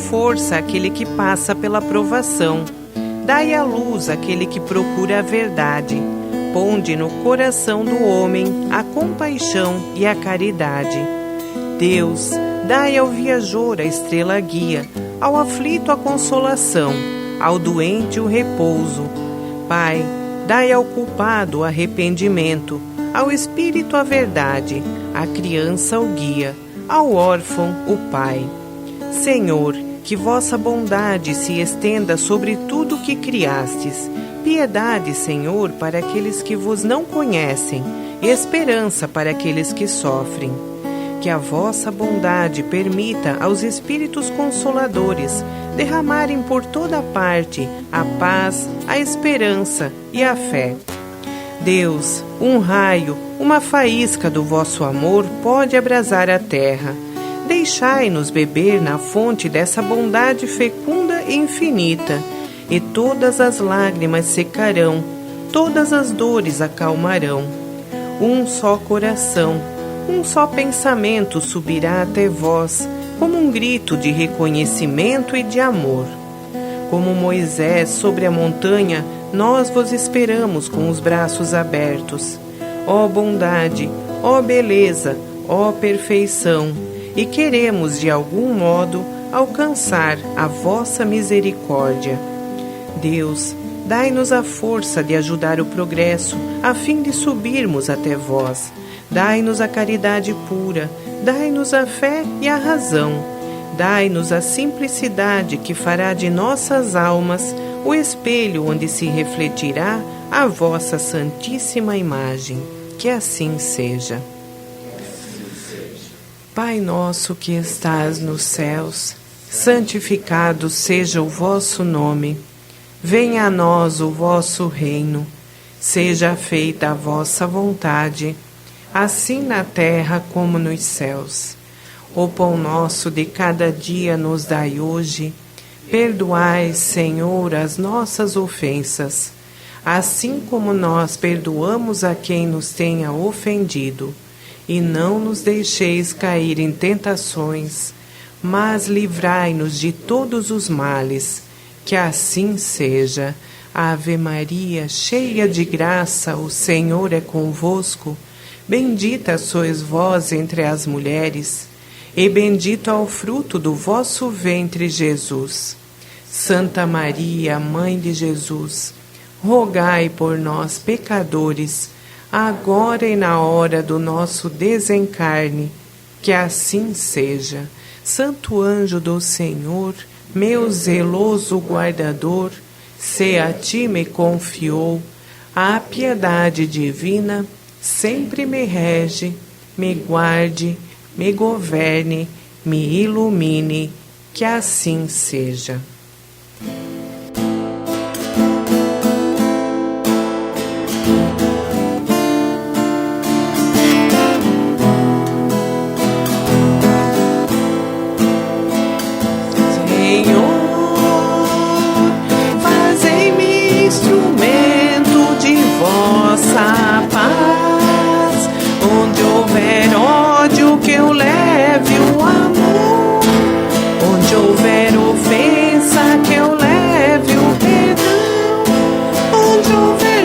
força àquele que passa pela provação. Dai a luz àquele que procura a verdade. Ponde no coração do homem a compaixão e a caridade. Deus, dai ao viajor a estrela guia, ao aflito a consolação, ao doente o repouso. Pai, dai ao culpado o arrependimento, ao espírito a verdade, à criança o guia, ao órfão o pai. Senhor, que vossa bondade se estenda sobre tudo o que criastes. Piedade, Senhor, para aqueles que vos não conhecem, e esperança para aqueles que sofrem. Que a vossa bondade permita aos Espíritos Consoladores derramarem por toda parte a paz, a esperança e a fé. Deus, um raio, uma faísca do vosso amor pode abrasar a terra. Deixai-nos beber na fonte dessa bondade fecunda e infinita, e todas as lágrimas secarão, todas as dores acalmarão. Um só coração, um só pensamento subirá até vós, como um grito de reconhecimento e de amor. Como Moisés sobre a montanha, nós vos esperamos com os braços abertos. Ó bondade, ó beleza, ó perfeição, e queremos de algum modo alcançar a vossa misericórdia. Deus, dai-nos a força de ajudar o progresso, a fim de subirmos até vós. Dai-nos a caridade pura, dai-nos a fé e a razão. Dai-nos a simplicidade que fará de nossas almas o espelho onde se refletirá a vossa santíssima imagem. Que assim seja. Pai nosso que estás nos céus, santificado seja o vosso nome. Venha a nós o vosso reino. Seja feita a vossa vontade, assim na terra como nos céus. O pão nosso de cada dia nos dai hoje. Perdoai, Senhor, as nossas ofensas, assim como nós perdoamos a quem nos tenha ofendido. E não nos deixeis cair em tentações, mas livrai-nos de todos os males. Que assim seja. Ave Maria, cheia de graça, o Senhor é convosco. Bendita sois vós entre as mulheres, e bendito é o fruto do vosso ventre, Jesus. Santa Maria, Mãe de Jesus, rogai por nós, pecadores, agora e na hora do nosso desencarne. Que assim seja. Santo anjo do Senhor, meu zeloso guardador, se a ti me confiou a piedade divina, sempre me rege, me guarde, me governe, me ilumine. Que assim seja.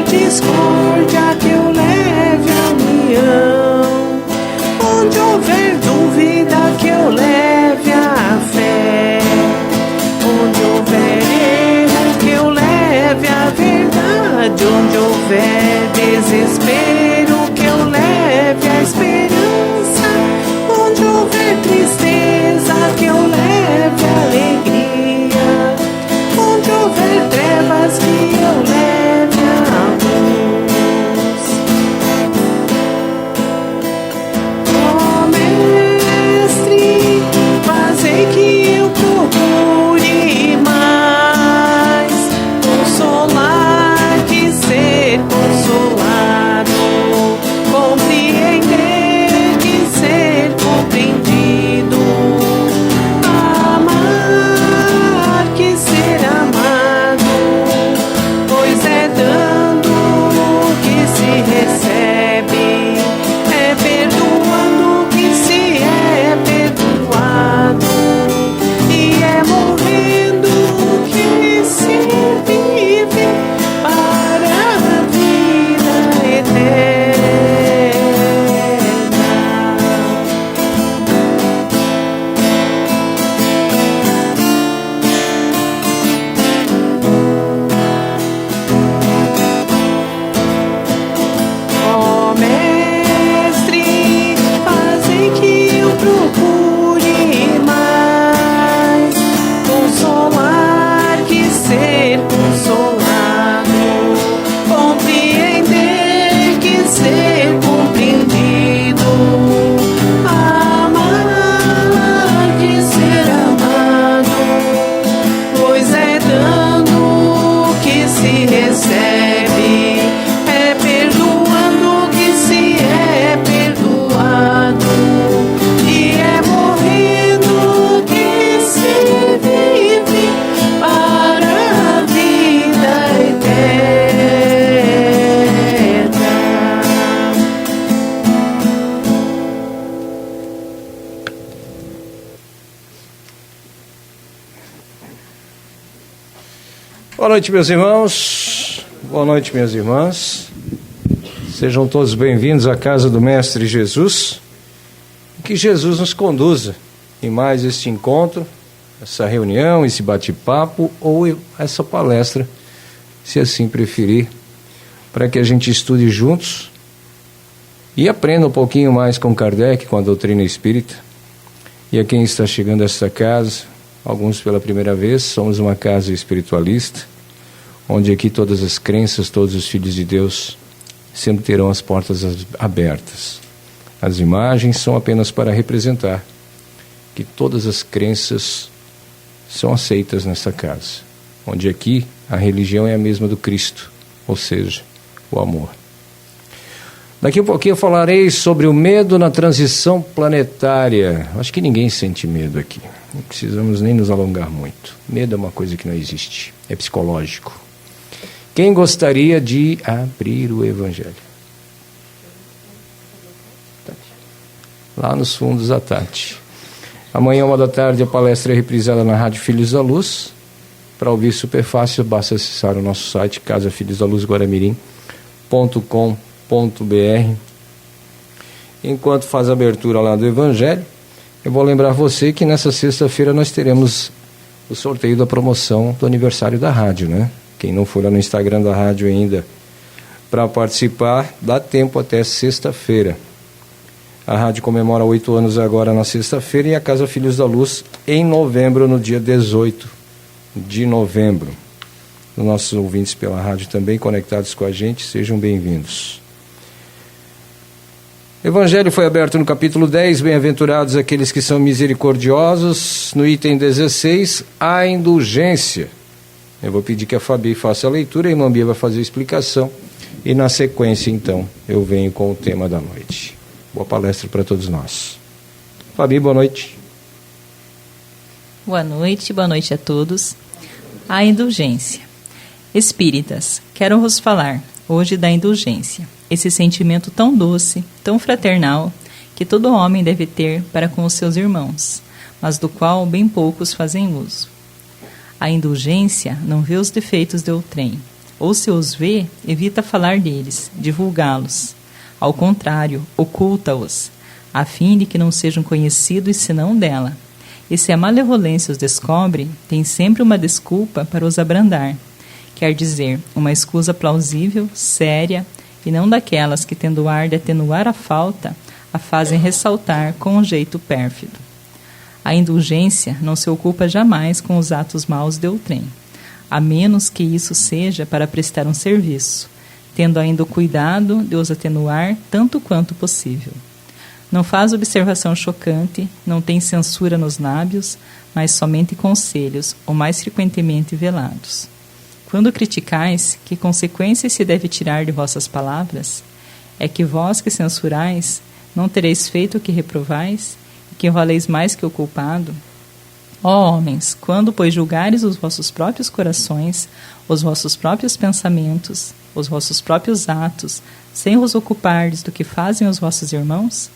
Discórdia, que eu leve a união. Onde houver dúvida, que eu leve a fé. Onde houver erro, que eu leve a verdade. Onde houver desespero, que eu leve a esperança. Boa noite, meus irmãos. Boa noite, minhas irmãs. Sejam todos bem-vindos à casa do Mestre Jesus. Que Jesus nos conduza em mais este encontro, essa reunião, esse bate-papo ou essa palestra, se assim preferir, para que a gente estude juntos e aprenda um pouquinho mais com Kardec, com a doutrina espírita. E a quem está chegando a esta casa, alguns pela primeira vez, somos uma casa espiritualista, onde aqui todas as crenças, todos os filhos de Deus sempre terão as portas abertas. As imagens são apenas para representar que todas as crenças são aceitas nessa casa, onde aqui a religião é a mesma do Cristo, ou seja, o amor. Daqui a pouquinho eu falarei sobre o medo na transição planetária. Acho que ninguém sente medo aqui, não precisamos nem nos alongar muito. Medo é uma coisa que não existe, é psicológico. Quem gostaria de abrir o Evangelho? Lá nos fundos, a Tati. Amanhã, 13h, a palestra é reprisada na Rádio Filhos da Luz. Para ouvir super fácil, basta acessar o nosso site, casafilhosdaluzguaramirim.com.br. Enquanto faz a abertura lá do Evangelho, eu vou lembrar você que nessa sexta-feira nós teremos o sorteio da promoção do aniversário da rádio, né? Quem não for lá no Instagram da rádio ainda para participar, dá tempo até sexta-feira. A rádio comemora 8 anos agora na sexta-feira e a Casa Filhos da Luz em novembro, no dia 18 de novembro. Os nossos ouvintes pela rádio também conectados com a gente, sejam bem-vindos. O Evangelho foi aberto no capítulo 10, bem-aventurados aqueles que são misericordiosos, no item 16, a indulgência. Eu vou pedir que a Fabi faça a leitura, a irmã Bia vai fazer a explicação e na sequência, então, eu venho com o tema da noite. Boa palestra para todos nós. Fabi, boa noite. Boa noite a todos. A indulgência. Espíritas, quero vos falar hoje da indulgência, esse sentimento tão doce, tão fraternal, que todo homem deve ter para com os seus irmãos, mas do qual bem poucos fazem uso. A indulgência não vê os defeitos de outrem, ou se os vê, evita falar deles, divulgá-los. Ao contrário, oculta-os, a fim de que não sejam conhecidos senão dela. E se a malevolência os descobre, tem sempre uma desculpa para os abrandar. Quer dizer, uma escusa plausível, séria, e não daquelas que, tendo ar de atenuar a falta, a fazem ressaltar com um jeito pérfido. A indulgência não se ocupa jamais com os atos maus de outrem, a menos que isso seja para prestar um serviço, tendo ainda o cuidado de os atenuar tanto quanto possível. Não faz observação chocante, não tem censura nos lábios, mas somente conselhos, ou mais frequentemente velados. Quando criticais, que consequências se deve tirar de vossas palavras? É que vós que censurais, não tereis feito o que reprovais, e que valeis mais que o culpado? Ó homens, quando, pois, julgares os vossos próprios corações, os vossos próprios pensamentos, os vossos próprios atos, sem vos ocupardes do que fazem os vossos irmãos?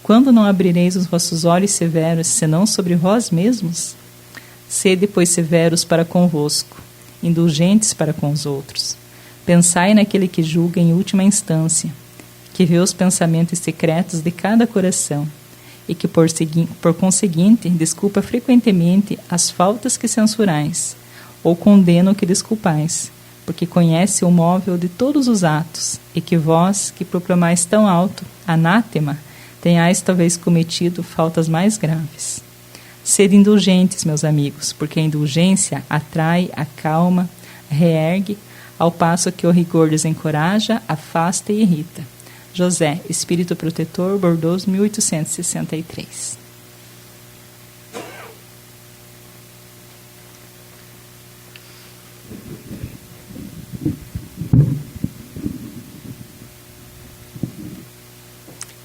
Quando não abrireis os vossos olhos severos, senão sobre vós mesmos? Sede, pois, severos para convosco, indulgentes para com os outros. Pensai naquele que julga em última instância, que vê os pensamentos secretos de cada coração, e que, por conseguinte, desculpa frequentemente as faltas que censurais, ou condena o que desculpais, porque conhece o móvel de todos os atos, e que vós, que proclamais tão alto, anátema, tenhais talvez cometido faltas mais graves. Sede indulgentes, meus amigos, porque a indulgência atrai, acalma, reergue, ao passo que o rigor desencoraja, afasta e irrita. José, Espírito Protetor, Bordeaux, 1863.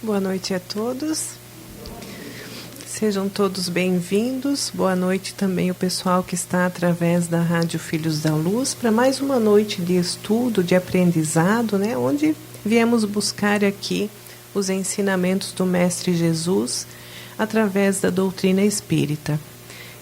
Boa noite a todos. Sejam todos bem-vindos. Boa noite também o pessoal que está através da Rádio Filhos da Luz para mais uma noite de estudo, de aprendizado, né? Onde viemos buscar aqui os ensinamentos do Mestre Jesus através da doutrina espírita.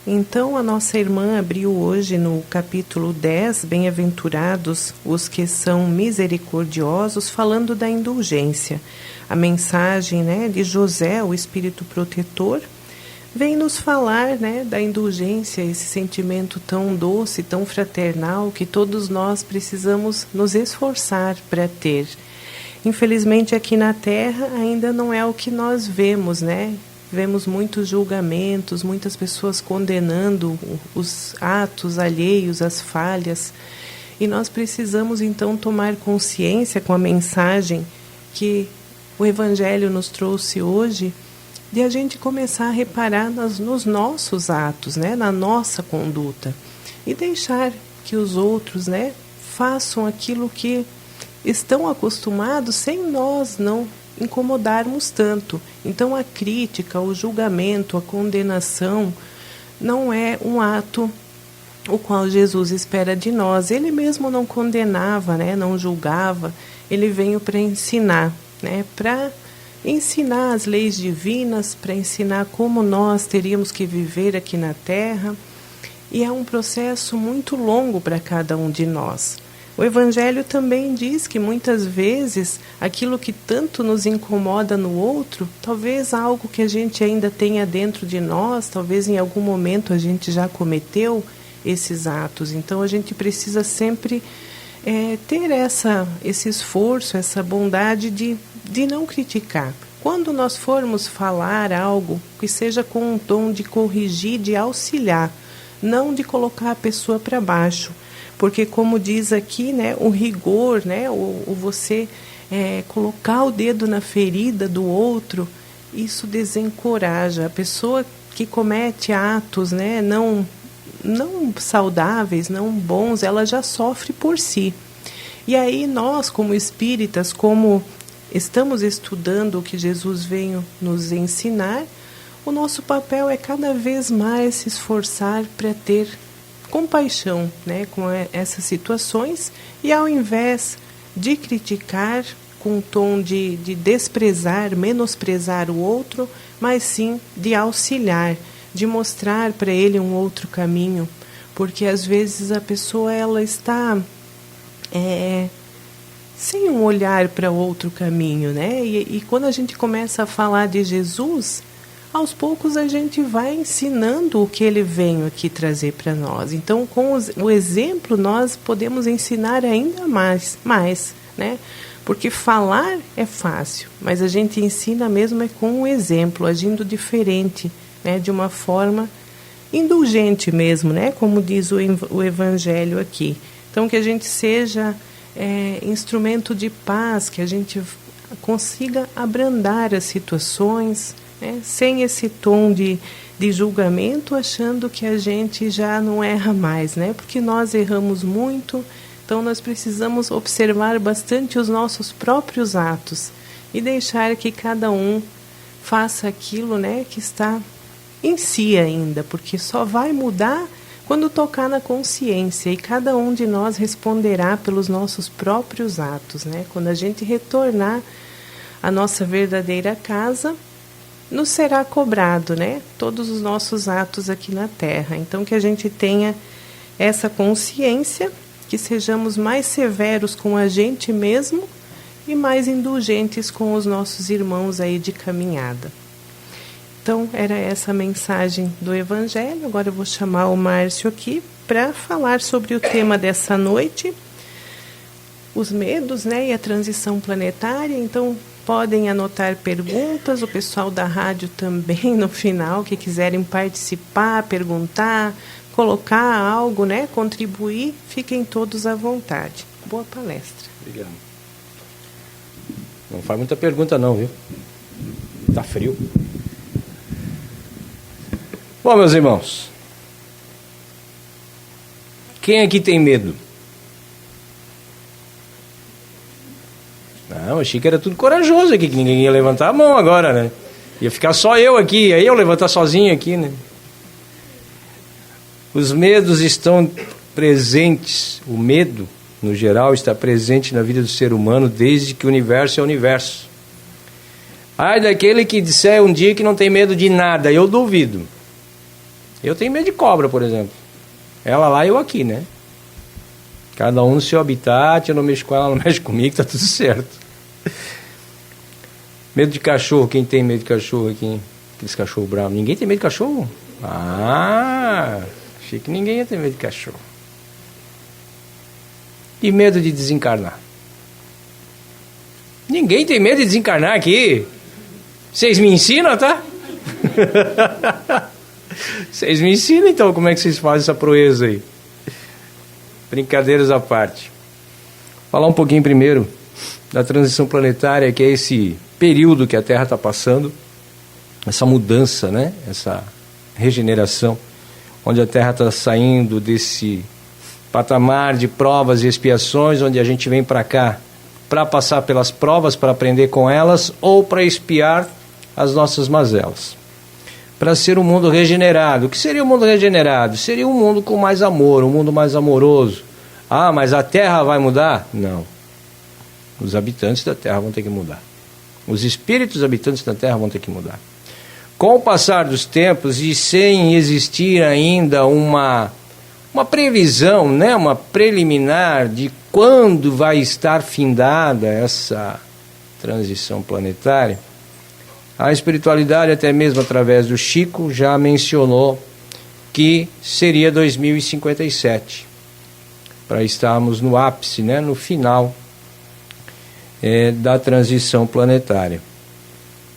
Então, a nossa irmã abriu hoje no capítulo 10, Bem-aventurados os que são misericordiosos, falando da indulgência. A mensagem, né, de José, o Espírito Protetor, vem nos falar, né, da indulgência, esse sentimento tão doce, tão fraternal, que todos nós precisamos nos esforçar para ter. Infelizmente, aqui na Terra ainda não é o que nós vemos, né? Vemos muitos julgamentos, muitas pessoas condenando os atos alheios, as falhas. E nós precisamos, então, tomar consciência com a mensagem que o Evangelho nos trouxe hoje, de a gente começar a reparar nos nossos atos, né? Na nossa conduta. E deixar que os outros, né, façam aquilo que estão acostumados sem nós não incomodarmos tanto. Então a crítica, o julgamento, a condenação não é um ato o qual Jesus espera de nós. Ele mesmo não condenava, né? Não julgava. Ele veio para ensinar, né? Para ensinar as leis divinas, para ensinar como nós teríamos que viver aqui na Terra. E é um processo muito longo para cada um de nós. O Evangelho também diz que muitas vezes aquilo que tanto nos incomoda no outro, talvez algo que a gente ainda tenha dentro de nós, talvez em algum momento a gente já cometeu esses atos. Então a gente precisa sempre ter esse esforço, essa bondade de não criticar. Quando nós formos falar algo, que seja com um tom de corrigir, de auxiliar, não de colocar a pessoa para baixo. Porque, como diz aqui, né, o rigor, né, o você colocar o dedo na ferida do outro, isso desencoraja. A pessoa que comete atos, né, não saudáveis, não bons, ela já sofre por si. E aí nós, como espíritas, como estamos estudando o que Jesus veio nos ensinar, o nosso papel é cada vez mais se esforçar para ter compaixão, né, com essas situações, e ao invés de criticar com um tom de desprezar, menosprezar o outro, mas sim de auxiliar, de mostrar para ele um outro caminho, porque às vezes a pessoa ela está sem um olhar para outro caminho, né? E quando a gente começa a falar de Jesus, aos poucos a gente vai ensinando o que ele veio aqui trazer para nós. Então, com o exemplo, nós podemos ensinar ainda mais, né? Porque falar é fácil, mas a gente ensina mesmo com um exemplo, agindo diferente, né? De uma forma indulgente mesmo, né? Como diz o Evangelho aqui. Então, que a gente seja instrumento de paz, que a gente consiga abrandar as situações, sem esse tom de julgamento, achando que a gente já não erra mais, né? Porque nós erramos muito, então nós precisamos observar bastante os nossos próprios atos e deixar que cada um faça aquilo, né, que está em si ainda, porque só vai mudar quando tocar na consciência, e cada um de nós responderá pelos nossos próprios atos, né? Quando a gente retornar à nossa verdadeira casa, nos será cobrado, né? Todos os nossos atos aqui na Terra. Então, que a gente tenha essa consciência, que sejamos mais severos com a gente mesmo e mais indulgentes com os nossos irmãos aí de caminhada. Então, era essa a mensagem do Evangelho. Agora eu vou chamar o Márcio aqui para falar sobre o tema dessa noite, os medos, né, e a transição planetária. Então, podem anotar perguntas, o pessoal da rádio também no final, que quiserem participar, perguntar, colocar algo, né, contribuir, fiquem todos à vontade. Boa palestra. Obrigado. Não faz muita pergunta não, viu? Tá frio. Bom, meus irmãos, quem aqui tem medo? Não, achei que era tudo corajoso aqui, que ninguém ia levantar a mão agora, né? Ia ficar só eu aqui, aí eu levantar sozinho aqui, né? Os medos estão presentes, o medo, no geral, está presente na vida do ser humano desde que o universo é o universo. Ai daquele que disser um dia que não tem medo de nada, eu duvido. Eu tenho medo de cobra, por exemplo. Ela lá e eu aqui, né? Cada um no seu habitat, eu não mexo com ela, ela não mexe comigo, tá tudo certo. Medo de cachorro, quem tem medo de cachorro aqui? Aqueles cachorros bravos. Ninguém tem medo de cachorro? Ah, achei que ninguém ia ter medo de cachorro. E medo de desencarnar? Ninguém tem medo de desencarnar aqui. Vocês me ensinam, tá? Vocês me ensinam então como é que vocês fazem essa proeza aí. Brincadeiras à parte. Falar um pouquinho primeiro da transição planetária, que é esse período que a Terra está passando, essa mudança, né? Essa regeneração, onde a Terra está saindo desse patamar de provas e expiações, onde a gente vem para cá para passar pelas provas, para aprender com elas, ou para expiar as nossas mazelas. Para ser um mundo regenerado. O que seria um mundo regenerado? Seria um mundo com mais amor, um mundo mais amoroso. Ah, mas a Terra vai mudar? Não. Os habitantes da Terra vão ter que mudar. Os espíritos habitantes da Terra vão ter que mudar. Com o passar dos tempos e sem existir ainda uma previsão, né, uma preliminar de quando vai estar findada essa transição planetária, a espiritualidade, até mesmo através do Chico, já mencionou que seria 2057, para estarmos no ápice, né, no final da transição planetária.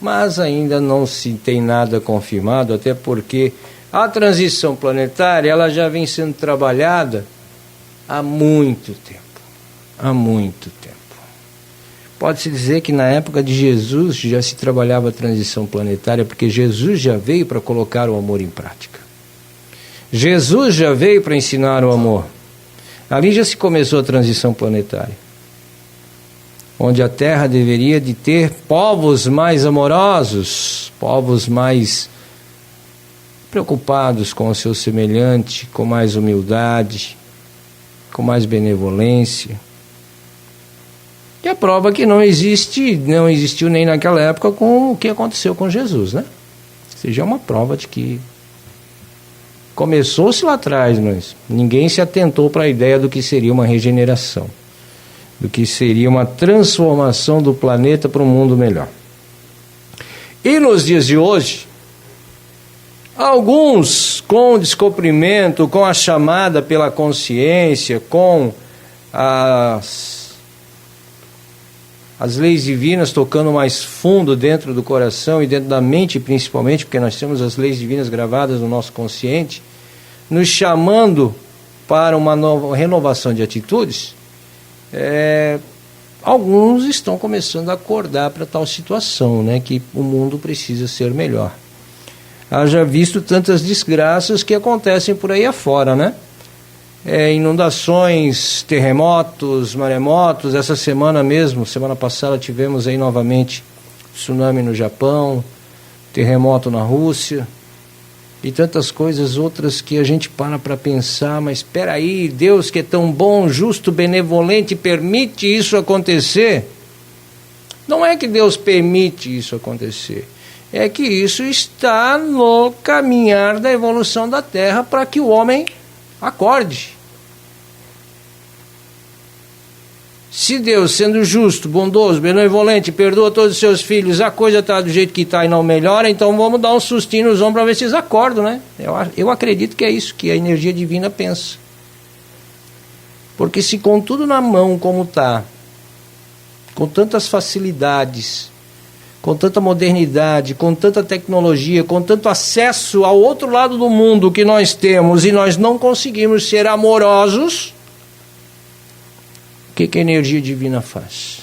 Mas ainda não se tem nada confirmado, até porque a transição planetária ela já vem sendo trabalhada há muito tempo. Há muito tempo. Pode-se dizer que na época de Jesus já se trabalhava a transição planetária, porque Jesus já veio para colocar o amor em prática. Jesus já veio para ensinar o amor. Ali já se começou a transição planetária, onde a Terra deveria de ter povos mais amorosos, povos mais preocupados com o seu semelhante, com mais humildade, com mais benevolência. E a prova que não existiu nem naquela época com o que aconteceu com Jesus, né? Ou seja, é uma prova de que começou-se lá atrás, mas ninguém se atentou para a ideia do que seria uma regeneração, do que seria uma transformação do planeta para um mundo melhor. E nos dias de hoje, alguns com descobrimento, com a chamada pela consciência, com as leis divinas tocando mais fundo dentro do coração e dentro da mente principalmente, porque nós temos as leis divinas gravadas no nosso consciente, nos chamando para uma nova renovação de atitudes, alguns estão começando a acordar para tal situação, né, que o mundo precisa ser melhor. Haja visto tantas desgraças que acontecem por aí afora, né? Inundações, terremotos, maremotos. Essa semana mesmo, semana passada, tivemos aí novamente tsunami no Japão, terremoto na Rússia e tantas coisas outras que a gente para pensar, mas espera aí, Deus que é tão bom, justo, benevolente, permite isso acontecer? Não é que Deus permite isso acontecer, é que isso está no caminhar da evolução da Terra para que o homem acorde. Se Deus, sendo justo, bondoso, benevolente, perdoa todos os seus filhos, a coisa está do jeito que está e não melhora, então vamos dar um sustinho nos ombros para ver se eles acordam, né? Eu acredito que é isso que a energia divina pensa. Porque se com tudo na mão como está, com tantas facilidades, com tanta modernidade, com tanta tecnologia, com tanto acesso ao outro lado do mundo que nós temos e nós não conseguimos ser amorosos, o que a energia divina faz?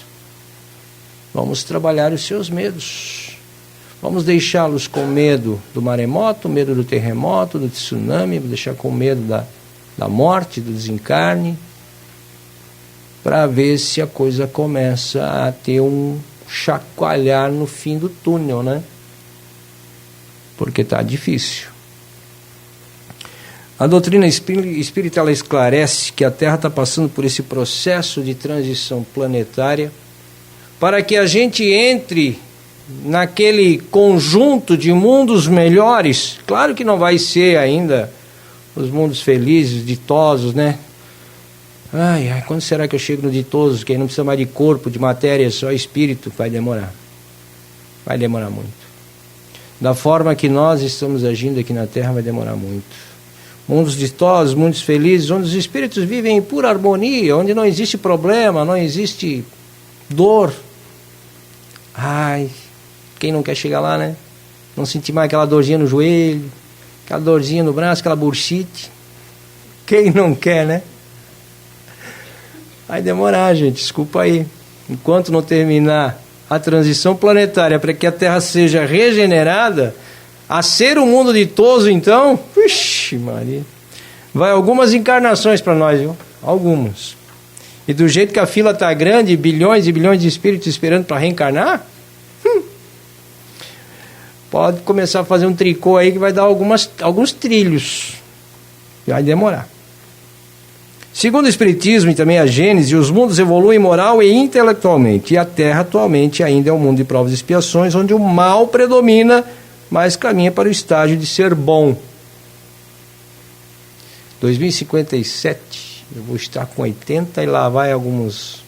Vamos trabalhar os seus medos. Vamos deixá-los com medo do maremoto, medo do terremoto, do tsunami, deixar com medo da morte, do desencarne, para ver se a coisa começa a ter um chacoalhar no fim do túnel, né? Porque está difícil. A doutrina espírita ela esclarece que a Terra está passando por esse processo de transição planetária para que a gente entre naquele conjunto de mundos melhores. Claro que não vai ser ainda os mundos felizes, ditosos, né? Ai, quando será que eu chego no ditoso, que aí não precisa mais de corpo, de matéria, só espírito? Vai demorar. Vai demorar muito. Da forma que nós estamos agindo aqui na Terra, vai demorar muito. Mundos ditosos, mundos felizes, onde os espíritos vivem em pura harmonia, onde não existe problema, não existe dor. Ai, quem não quer chegar lá, né? Não sentir mais aquela dorzinha no joelho, aquela dorzinha no braço, aquela bursite. Quem não quer, né? Vai demorar, gente, desculpa aí. Enquanto não terminar a transição planetária para que a Terra seja regenerada, a ser um mundo ditoso, então, vixe Maria, vai algumas encarnações para nós, viu? Algumas. E do jeito que a fila está grande, bilhões e bilhões de espíritos esperando para reencarnar, pode começar a fazer um tricô aí que vai dar alguns trilhos. Vai demorar. Segundo o Espiritismo e também a Gênese, os mundos evoluem moral e intelectualmente. E a Terra atualmente ainda é um mundo de provas e expiações, onde o mal predomina, mas caminha para o estágio de ser bom. 2057, eu vou estar com 80 e lá vai alguns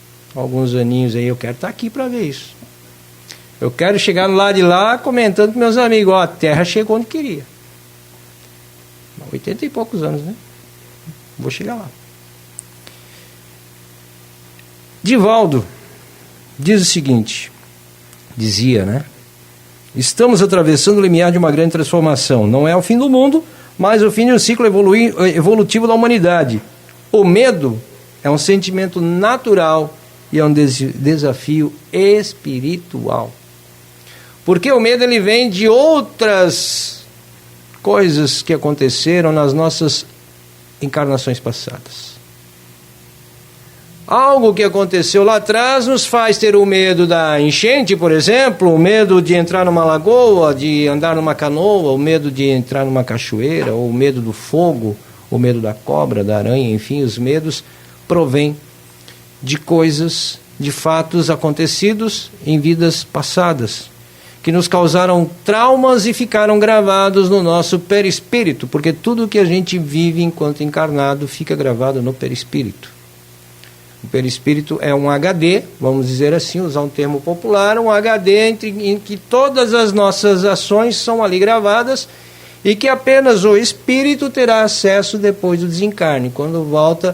aninhos aí. Eu quero estar aqui para ver isso. Eu quero chegar no lado de lá comentando com meus amigos, ó, a Terra chegou onde queria. 80 e poucos anos, né? Vou chegar lá. Divaldo diz o seguinte, dizia, né? Estamos atravessando o limiar de uma grande transformação. Não é o fim do mundo, mas o fim de um ciclo evolutivo da humanidade. O medo é um sentimento natural e é um desafio espiritual. Porque o medo ele vem de outras coisas que aconteceram nas nossas encarnações passadas. Algo que aconteceu lá atrás nos faz ter o medo da enchente, por exemplo, o medo de entrar numa lagoa, de andar numa canoa, o medo de entrar numa cachoeira, ou o medo do fogo, o medo da cobra, da aranha, enfim, os medos provêm de coisas, de fatos acontecidos em vidas passadas, que nos causaram traumas e ficaram gravados no nosso perispírito, porque tudo que a gente vive enquanto encarnado fica gravado no perispírito. O perispírito é um HD, vamos dizer assim, usar um termo popular, um HD em que todas as nossas ações são ali gravadas e que apenas o espírito terá acesso depois do desencarne, quando volta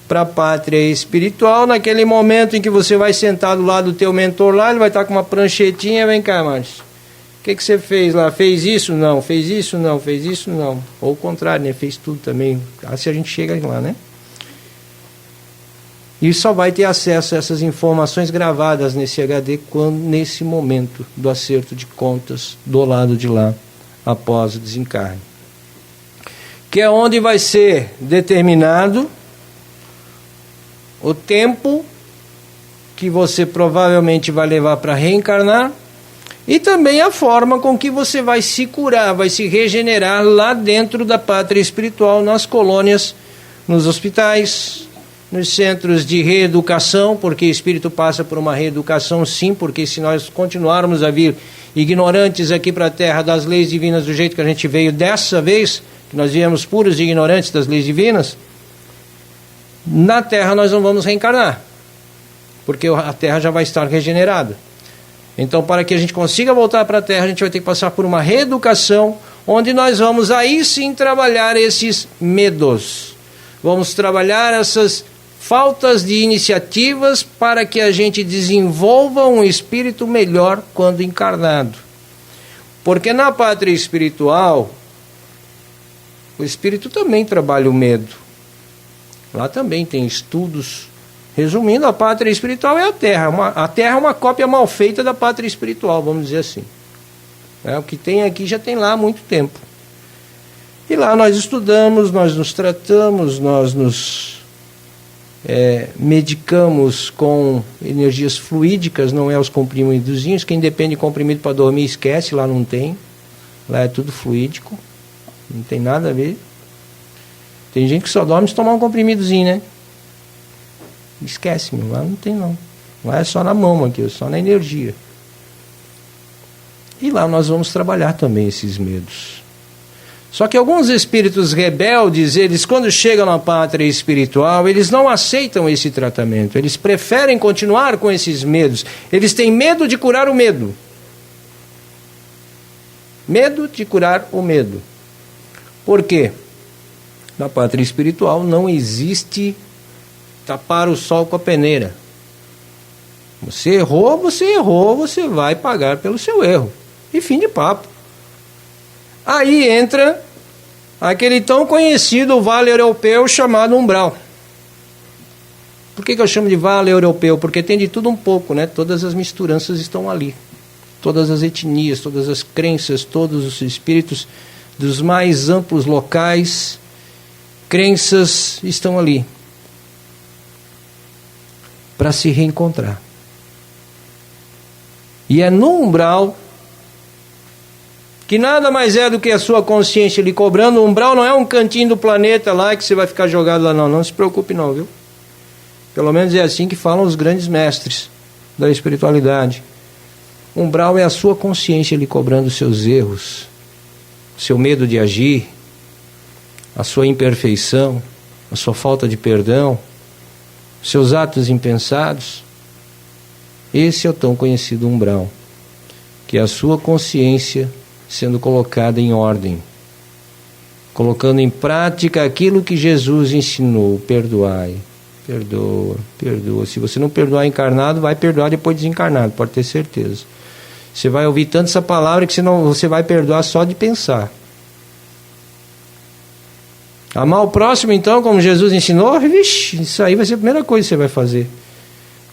para a pátria espiritual, naquele momento em que você vai sentar do lado do teu mentor lá, ele vai estar com uma pranchetinha, vem cá, Márcio, o que você fez lá? Fez isso? Não. Fez isso? Não. Fez isso? Não. Ou o contrário, né? Fez tudo também, assim a gente chega lá, né? E só vai ter acesso a essas informações gravadas nesse HD nesse momento do acerto de contas do lado de lá, após o desencarne. Que é onde vai ser determinado o tempo que você provavelmente vai levar para reencarnar e também a forma com que você vai se curar, vai se regenerar lá dentro da pátria espiritual, nas colônias, nos hospitais, nos centros de reeducação, porque o espírito passa por uma reeducação sim, porque se nós continuarmos a vir ignorantes aqui para a Terra das leis divinas do jeito que a gente veio dessa vez, que nós viemos puros e ignorantes das leis divinas, na Terra nós não vamos reencarnar, porque a Terra já vai estar regenerada. Então, para que a gente consiga voltar para a Terra, a gente vai ter que passar por uma reeducação, onde nós vamos aí sim trabalhar esses medos, vamos trabalhar essas faltas de iniciativas para que a gente desenvolva um espírito melhor quando encarnado. Porque na pátria espiritual, o espírito também trabalha o medo. Lá também tem estudos. Resumindo, a pátria espiritual é a Terra. A Terra é uma cópia mal feita da pátria espiritual, vamos dizer assim. O que tem aqui já tem lá há muito tempo. E lá nós estudamos, nós nos tratamos, nós nos medicamos com energias fluídicas, não é os comprimidozinhos. Quem depende de comprimido para dormir, esquece, lá não tem. Lá é tudo fluídico, não tem nada a ver. Tem gente que só dorme se tomar um comprimidozinho, né? Esquece, meu, lá não tem não. Lá é só na mão aqui, só na energia. E lá nós vamos trabalhar também esses medos. Só que alguns espíritos rebeldes, eles quando chegam na pátria espiritual, eles não aceitam esse tratamento. Eles preferem continuar com esses medos. Eles têm medo de curar o medo. Medo de curar o medo. Por quê? Na pátria espiritual não existe tapar o sol com a peneira. Você errou, você vai pagar pelo seu erro. E fim de papo. Aí entra aquele tão conhecido vale europeu chamado umbral. Por que eu chamo de vale europeu? Porque tem de tudo um pouco, né? Todas as misturanças estão ali. Todas as etnias, todas as crenças, todos os espíritos dos mais amplos locais, crenças estão ali para se reencontrar. E é no umbral, que nada mais é do que a sua consciência lhe cobrando. O umbral não é um cantinho do planeta lá que você vai ficar jogado lá, não. Não se preocupe não, viu? Pelo menos é assim que falam os grandes mestres da espiritualidade. O umbral é a sua consciência lhe cobrando os seus erros, o seu medo de agir, a sua imperfeição, a sua falta de perdão, os seus atos impensados. Esse é o tão conhecido umbral, que é a sua consciência sendo colocada em ordem, colocando em prática aquilo que Jesus ensinou: perdoai, perdoa, perdoa. Se você não perdoar encarnado, vai perdoar depois desencarnado, pode ter certeza. Você vai ouvir tanto essa palavra que você vai perdoar só de pensar. Amar o próximo, então, como Jesus ensinou, vixe, isso aí vai ser a primeira coisa que você vai fazer.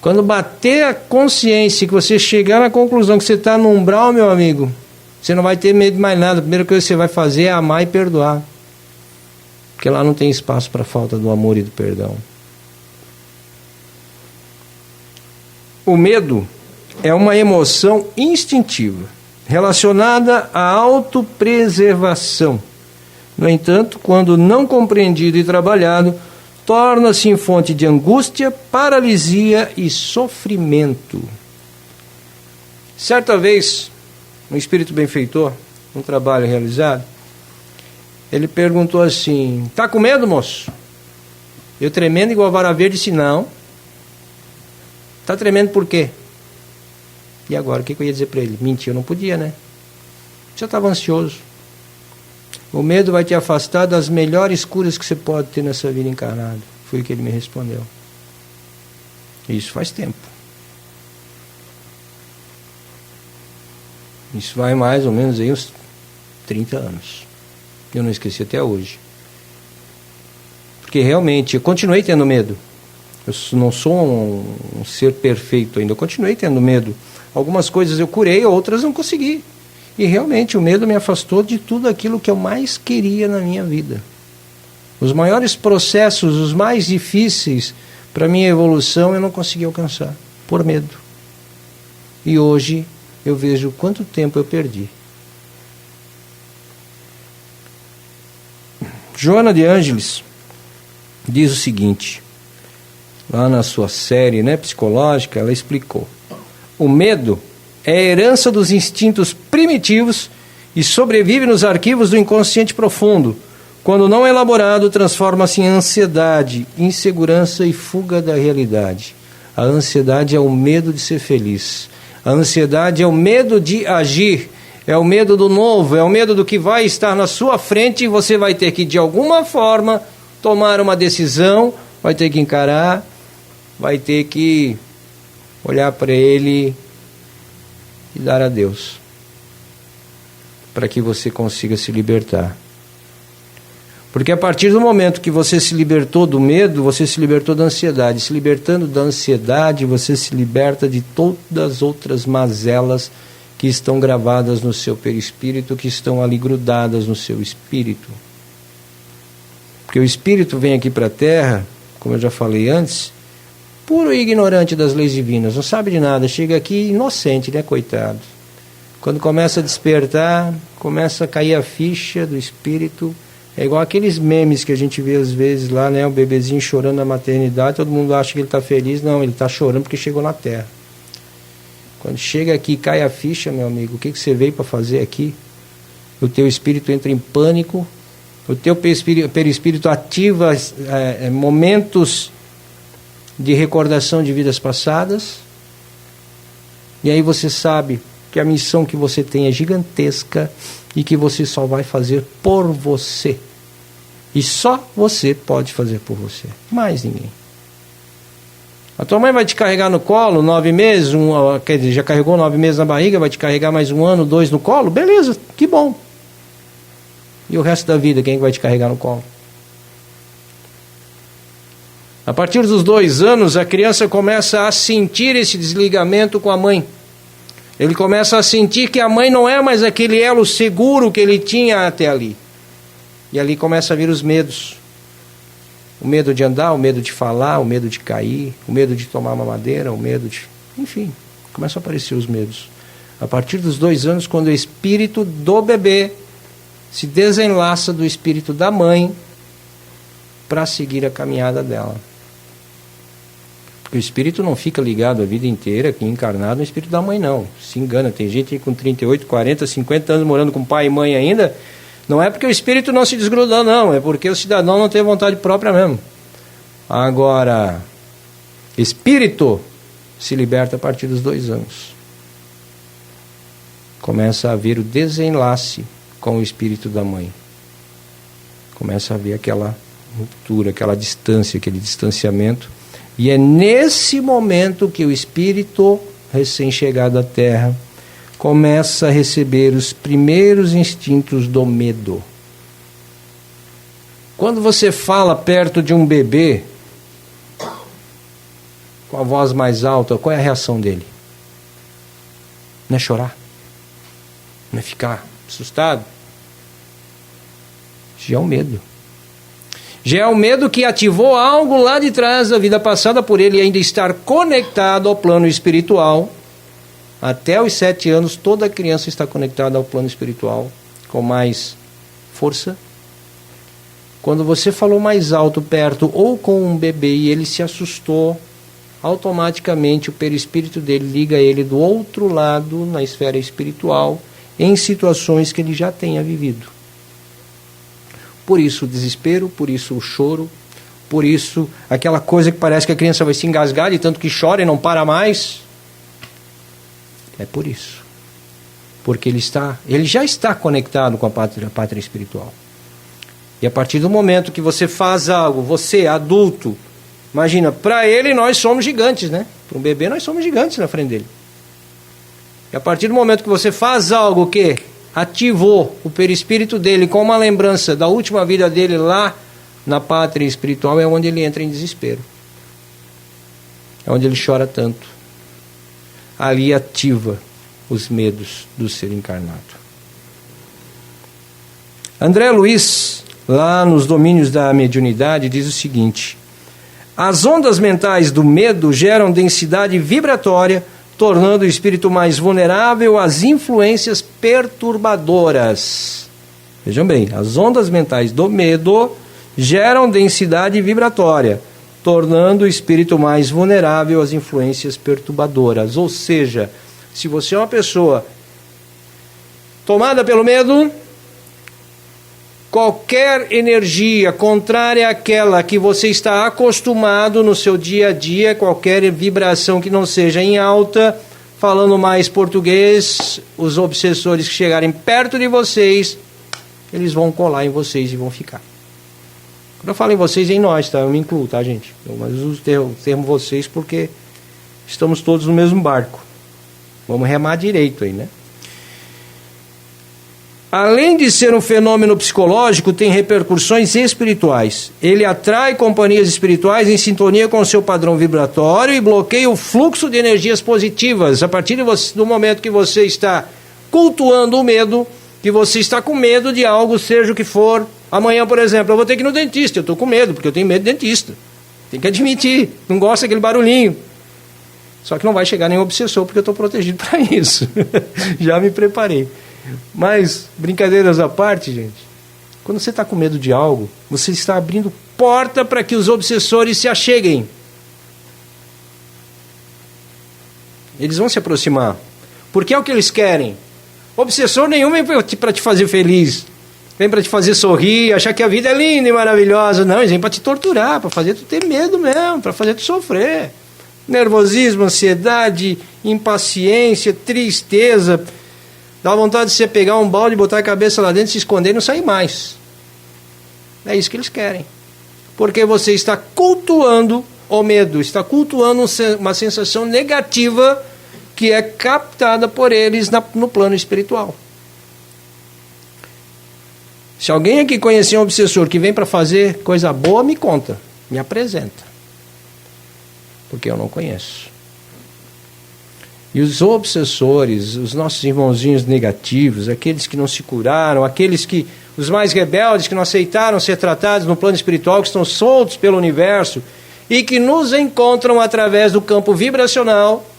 Quando bater a consciência, que você chegar na conclusão que você está no umbral, meu amigo, você não vai ter medo de mais nada. A primeira coisa que você vai fazer é amar e perdoar. Porque lá não tem espaço para a falta do amor e do perdão. O medo é uma emoção instintiva, relacionada à autopreservação. No entanto, quando não compreendido e trabalhado, torna-se em fonte de angústia, paralisia e sofrimento. Certa vez, um espírito benfeitor, um trabalho realizado, ele perguntou assim: tá com medo, moço? Eu tremendo igual vara verde, disse: não. Tá tremendo por quê? E agora, o que eu ia dizer para ele? Mentir, eu não podia, né? Já estava ansioso. O medo vai te afastar das melhores curas que você pode ter nessa vida encarnada. Foi o que ele me respondeu. Isso faz tempo. Isso vai mais ou menos aí uns 30 anos. Eu não esqueci até hoje. Porque realmente eu continuei tendo medo. Eu não sou um ser perfeito ainda. Eu continuei tendo medo. Algumas coisas eu curei, outras não consegui. E realmente o medo me afastou de tudo aquilo que eu mais queria na minha vida. Os maiores processos, os mais difíceis para a minha evolução, eu não consegui alcançar, por medo. E hoje eu vejo quanto tempo eu perdi. Joana de Ângeles diz o seguinte, lá na sua série, psicológica, ela explicou: o medo é a herança dos instintos primitivos e sobrevive nos arquivos do inconsciente profundo. Quando não elaborado, transforma-se em ansiedade, insegurança e fuga da realidade. A ansiedade é o medo de ser feliz. A ansiedade é o medo de agir. É o medo do novo, é o medo do que vai estar na sua frente e você vai ter que, de alguma forma, tomar uma decisão, vai ter que encarar, vai ter que olhar para ele e dar a Deus, para que você consiga se libertar. Porque a partir do momento que você se libertou do medo, você se libertou da ansiedade. Se libertando da ansiedade, você se liberta de todas as outras mazelas que estão gravadas no seu perispírito, que estão ali grudadas no seu espírito. Porque o espírito vem aqui para a Terra, como eu já falei antes, puro e ignorante das leis divinas, não sabe de nada, chega aqui inocente, coitado. Quando começa a despertar, começa a cair a ficha do espírito. É igual aqueles memes que a gente vê às vezes lá, o bebezinho chorando na maternidade, todo mundo acha que ele está feliz. Não, ele está chorando porque chegou na Terra. Quando chega aqui, cai a ficha, meu amigo, o que você veio para fazer aqui? O teu espírito entra em pânico, o teu perispírito ativa momentos de recordação de vidas passadas, e aí você sabe que a missão que você tem é gigantesca e que você só vai fazer por você. E só você pode fazer por você, mais ninguém. A tua mãe vai te carregar no colo 9 meses, quer dizer, já carregou 9 meses na barriga, vai te carregar mais 1 ano, 2 no colo, beleza, que bom. E o resto da vida, quem vai te carregar no colo? A partir dos 2 anos, a criança começa a sentir esse desligamento com a mãe. Ele começa a sentir que a mãe não é mais aquele elo seguro que ele tinha até ali. E ali começa a vir os medos. O medo de andar, o medo de falar, o medo de cair, o medo de tomar mamadeira, o medo de... Enfim, começam a aparecer os medos. A partir dos 2 anos, quando o espírito do bebê se desenlaça do espírito da mãe para seguir a caminhada dela. Porque o espírito não fica ligado a vida inteira aqui encarnado no espírito da mãe, não. Se engana, tem gente aí com 38, 40, 50 anos morando com pai e mãe ainda. Não é porque o espírito não se desgrudou, não. É porque o cidadão não tem vontade própria mesmo. Agora, espírito se liberta a partir dos 2 anos. Começa a haver o desenlace com o espírito da mãe. Começa a haver aquela ruptura, aquela distância, aquele distanciamento. E é nesse momento que o espírito recém-chegado à Terra começa a receber os primeiros instintos do medo. Quando você fala perto de um bebê, com a voz mais alta, qual é a reação dele? Não é chorar? Não é ficar assustado? Já é o medo. Já é o medo que ativou algo lá de trás da vida passada, por ele ainda estar conectado ao plano espiritual. Até os 7 anos, toda criança está conectada ao plano espiritual com mais força. Quando você falou mais alto perto ou com um bebê e ele se assustou, automaticamente o perispírito dele liga ele do outro lado, na esfera espiritual, em situações que ele já tenha vivido. Por isso o desespero, por isso o choro, por isso aquela coisa que parece que a criança vai se engasgar de tanto que chora e não para mais. É por isso. Porque ele já está conectado com a pátria espiritual. E a partir do momento que você faz algo, você, adulto, imagina, para ele nós somos gigantes, né? Para um bebê nós somos gigantes na frente dele. E a partir do momento que você faz algo que ativou o perispírito dele com uma lembrança da última vida dele lá na pátria espiritual, é onde ele entra em desespero. É onde ele chora tanto. Ali ativa os medos do ser encarnado. André Luiz, lá nos domínios da mediunidade, diz o seguinte: as ondas mentais do medo geram densidade vibratória, tornando o espírito mais vulnerável às influências perturbadoras. Vejam bem, as ondas mentais do medo geram densidade vibratória, tornando o espírito mais vulnerável às influências perturbadoras. Ou seja, se você é uma pessoa tomada pelo medo, qualquer energia contrária àquela que você está acostumado no seu dia a dia, qualquer vibração que não seja em alta, falando mais português, os obsessores que chegarem perto de vocês, eles vão colar em vocês e vão ficar. Quando eu falo em vocês, é em nós, tá? Eu me incluo, tá, gente? Mas eu uso o termo vocês porque estamos todos no mesmo barco. Vamos remar direito aí, né? Além de ser um fenômeno psicológico, tem repercussões espirituais. Ele atrai companhias espirituais em sintonia com o seu padrão vibratório e bloqueia o fluxo de energias positivas. A partir do momento que você está cultuando o medo, que você está com medo de algo, seja o que for. Amanhã, por exemplo, eu vou ter que ir no dentista. Eu estou com medo, porque eu tenho medo de dentista. Tem que admitir. Não gosto daquele barulhinho. Só que não vai chegar nenhum obsessor, porque eu estou protegido para isso. Já me preparei. Mas, brincadeiras à parte, gente, quando você está com medo de algo, você está abrindo porta para que os obsessores se acheguem. Eles vão se aproximar. Porque é o que eles querem. Obsessor nenhum vem para te fazer feliz. Vem para te fazer sorrir, achar que a vida é linda e maravilhosa. Não, eles vêm para te torturar, para fazer tu ter medo mesmo, para fazer tu sofrer. Nervosismo, ansiedade, impaciência, tristeza. Dá vontade de você pegar um balde, botar a cabeça lá dentro, se esconder e não sair mais. É isso que eles querem. Porque você está cultuando o medo, está cultuando uma sensação negativa que é captada por eles no plano espiritual. Se alguém aqui conhecer um obsessor que vem para fazer coisa boa, me conta, me apresenta. Porque eu não conheço. E os obsessores, os nossos irmãozinhos negativos, aqueles que não se curaram, os mais rebeldes que não aceitaram ser tratados no plano espiritual, que estão soltos pelo universo e que nos encontram através do campo vibracional,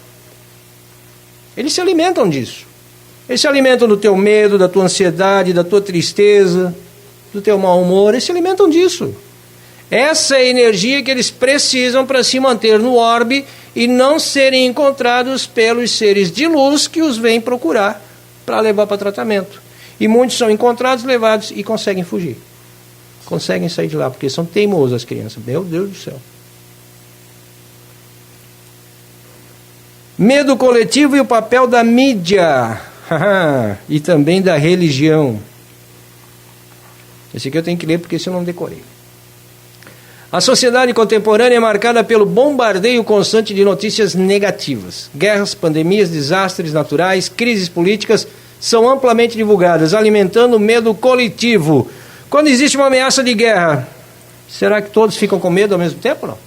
eles se alimentam disso. Eles se alimentam do teu medo, da tua ansiedade, da tua tristeza, do teu mau humor. Eles se alimentam disso. Essa é a energia que eles precisam para se manter no orbe e não serem encontrados pelos seres de luz que os vêm procurar para levar para tratamento. E muitos são encontrados, levados e conseguem fugir. Conseguem sair de lá, porque são teimosos as crianças. Meu Deus do céu. Medo coletivo e o papel da mídia. E também da religião. Esse aqui eu tenho que ler porque esse eu não decorei. A sociedade contemporânea é marcada pelo bombardeio constante de notícias negativas. Guerras, pandemias, desastres naturais, crises políticas são amplamente divulgadas, alimentando o medo coletivo. Quando existe uma ameaça de guerra, será que todos ficam com medo ao mesmo tempo ou não?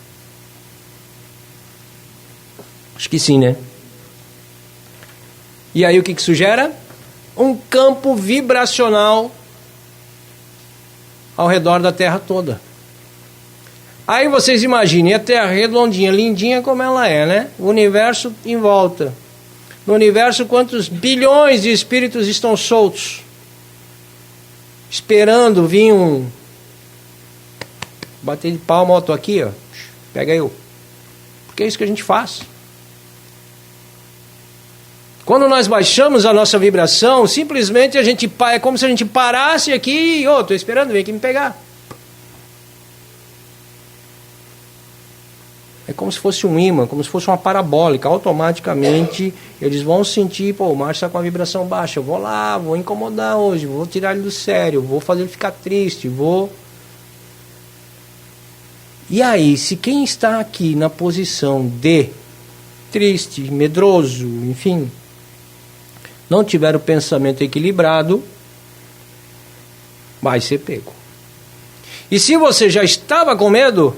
Acho que sim, né? E aí o que sugere? Um campo vibracional ao redor da Terra toda. Aí vocês imaginem a Terra redondinha, lindinha como ela é, né? O universo em volta. No universo, quantos bilhões de espíritos estão soltos? Esperando vir um... Bater de palma, ó, tô aqui, ó. Pega eu. Porque é isso que a gente faz. Quando nós baixamos a nossa vibração, simplesmente é como se a gente parasse aqui e, tô esperando, vem aqui me pegar. É como se fosse um ímã, como se fosse uma parabólica. Automaticamente eles vão sentir, o Márcio está com a vibração baixa, eu vou lá, vou incomodar hoje, vou tirar ele do sério, vou fazer ele ficar triste, vou... E aí, se quem está aqui na posição de triste, medroso, enfim, não tiver o pensamento equilibrado, vai ser pego. E se você já estava com medo,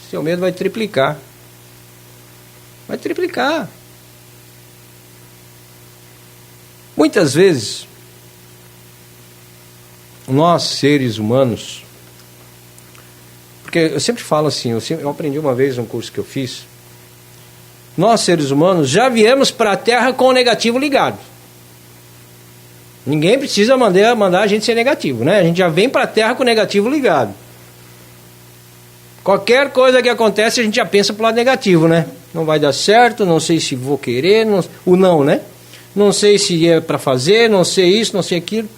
seu medo vai triplicar. Vai triplicar. Muitas vezes, nós seres humanos, porque eu sempre falo assim, eu aprendi uma vez num curso que eu fiz, nós seres humanos já viemos para a Terra com o negativo ligado. Ninguém precisa mandar a gente ser negativo, né? A gente já vem para a Terra com o negativo ligado. Qualquer coisa que acontece, a gente já pensa pro lado negativo, né? Não vai dar certo, não sei se vou querer, o não, né? Não sei se é para fazer, não sei isso, não sei aquilo,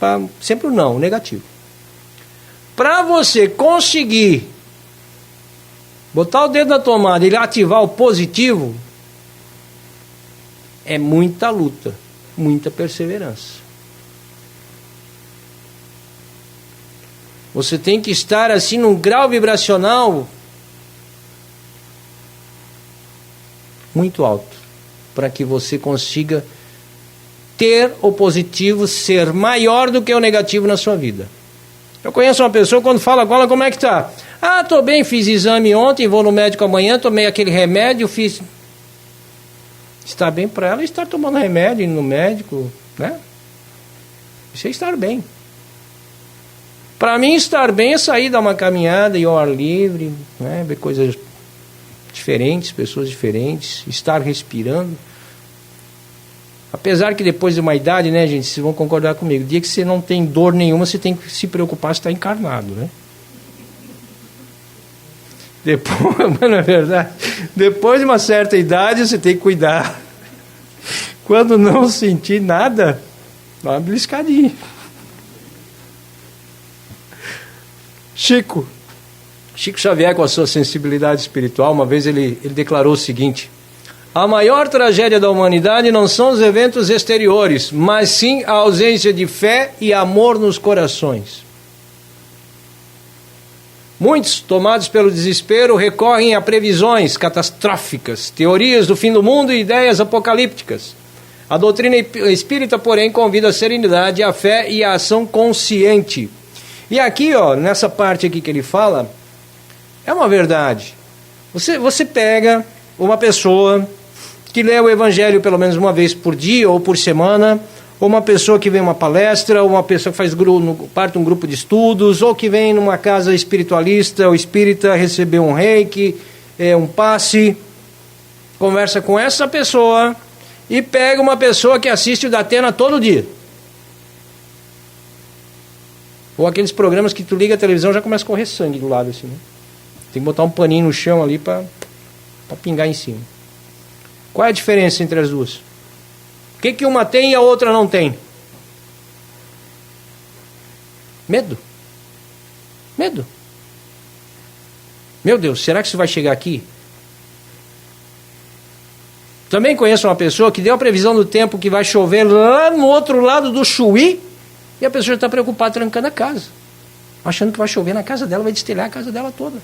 sempre o não, o negativo. Para você conseguir botar o dedo na tomada e ativar o positivo, é muita luta, muita perseverança. Você tem que estar assim num grau vibracional muito alto, para que você consiga ter o positivo ser maior do que o negativo na sua vida. Eu conheço uma pessoa, quando fala com ela, como é que tá? Tô bem, fiz exame ontem, vou no médico amanhã, tomei aquele remédio, fiz... Estar bem para ela é estar tomando remédio, indo no médico, né? Isso é estar bem. Para mim, estar bem é sair, dar uma caminhada e ao ar livre, né? Ver coisas diferentes, pessoas diferentes, estar respirando. Apesar que depois de uma idade, né, gente, vocês vão concordar comigo, o dia que você não tem dor nenhuma, você tem que se preocupar se está encarnado, né? Depois, mas não é verdade? Depois de uma certa idade, você tem que cuidar. Quando não sentir nada, dá uma beliscadinha. Chico Xavier, com a sua sensibilidade espiritual, uma vez ele declarou o seguinte: a maior tragédia da humanidade não são os eventos exteriores, mas sim a ausência de fé e amor nos corações. Muitos, tomados pelo desespero, recorrem a previsões catastróficas, teorias do fim do mundo e ideias apocalípticas. A doutrina espírita, porém, convida a serenidade, a fé e a ação consciente. E aqui, nessa parte aqui que ele fala, é uma verdade. Você pega uma pessoa que lê o Evangelho pelo menos uma vez por dia ou por semana, ou uma pessoa que vem uma palestra, ou uma pessoa que faz parte de um grupo de estudos, ou que vem numa casa espiritualista ou espírita receber um reiki, um passe, conversa com essa pessoa e pega uma pessoa que assiste o Datena todo dia. Ou aqueles programas que tu liga a televisão e já começa a correr sangue do lado assim, né? Tem que botar um paninho no chão ali para pingar em cima. Qual é a diferença entre as duas? O que uma tem e a outra não tem? Medo. Medo. Meu Deus, será que isso vai chegar aqui? Também conheço uma pessoa que deu a previsão do tempo que vai chover lá no outro lado do Chuí, e a pessoa está preocupada trancando a casa, achando que vai chover na casa dela, vai destelhar a casa dela toda.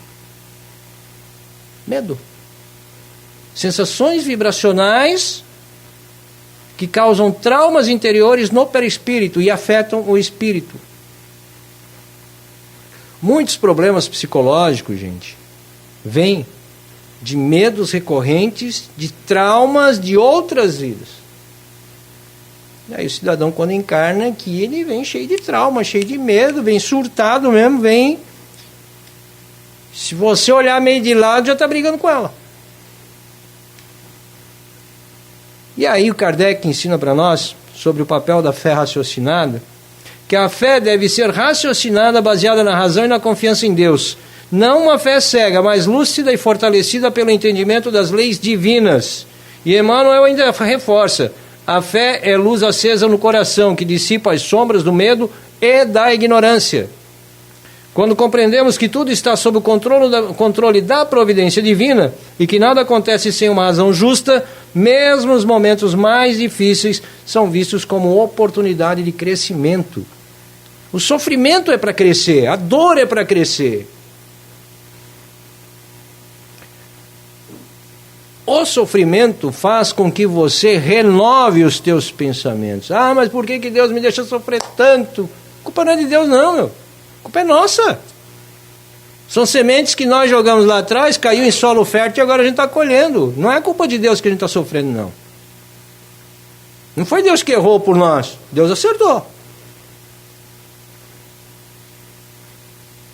Medo. Sensações vibracionais que causam traumas interiores no perispírito e afetam o espírito. Muitos problemas psicológicos, gente, vêm de medos recorrentes, de traumas de outras vidas. E aí o cidadão, quando encarna aqui, ele vem cheio de trauma, cheio de medo, vem surtado mesmo, vem... Se você olhar meio de lado, já está brigando com ela. E aí o Kardec ensina para nós, sobre o papel da fé raciocinada, que a fé deve ser raciocinada, baseada na razão e na confiança em Deus. Não uma fé cega, mas lúcida e fortalecida pelo entendimento das leis divinas. E Emmanuel ainda reforça: a fé é luz acesa no coração, que dissipa as sombras do medo e da ignorância. Quando compreendemos que tudo está sob o controle da providência divina e que nada acontece sem uma razão justa, mesmo os momentos mais difíceis são vistos como oportunidade de crescimento. O sofrimento é para crescer, a dor é para crescer. O sofrimento faz com que você renove os teus pensamentos. Ah, mas por que Deus me deixa sofrer tanto? A culpa não é de Deus não, meu. A culpa é nossa. São sementes que nós jogamos lá atrás, caiu em solo fértil e agora a gente está colhendo. Não é culpa de Deus que a gente está sofrendo, não. Não foi Deus que errou por nós. Deus acertou.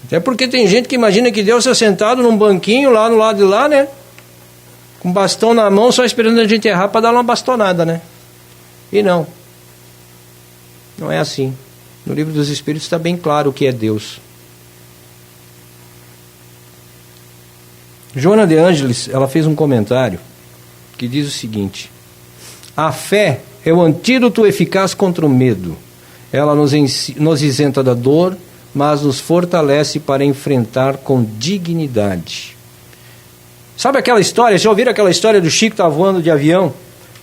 Até porque tem gente que imagina que Deus está sentado num banquinho lá no lado de lá, né? Com bastão na mão, só esperando a gente errar para dar uma bastonada, né? E não. Não é assim. No Livro dos Espíritos está bem claro o que é Deus. Joana de Ângeles, ela fez um comentário que diz o seguinte: a fé é o antídoto eficaz contra o medo. Ela nos isenta da dor, mas nos fortalece para enfrentar com dignidade. Sabe aquela história? Já ouviram aquela história do Chico que estava voando de avião?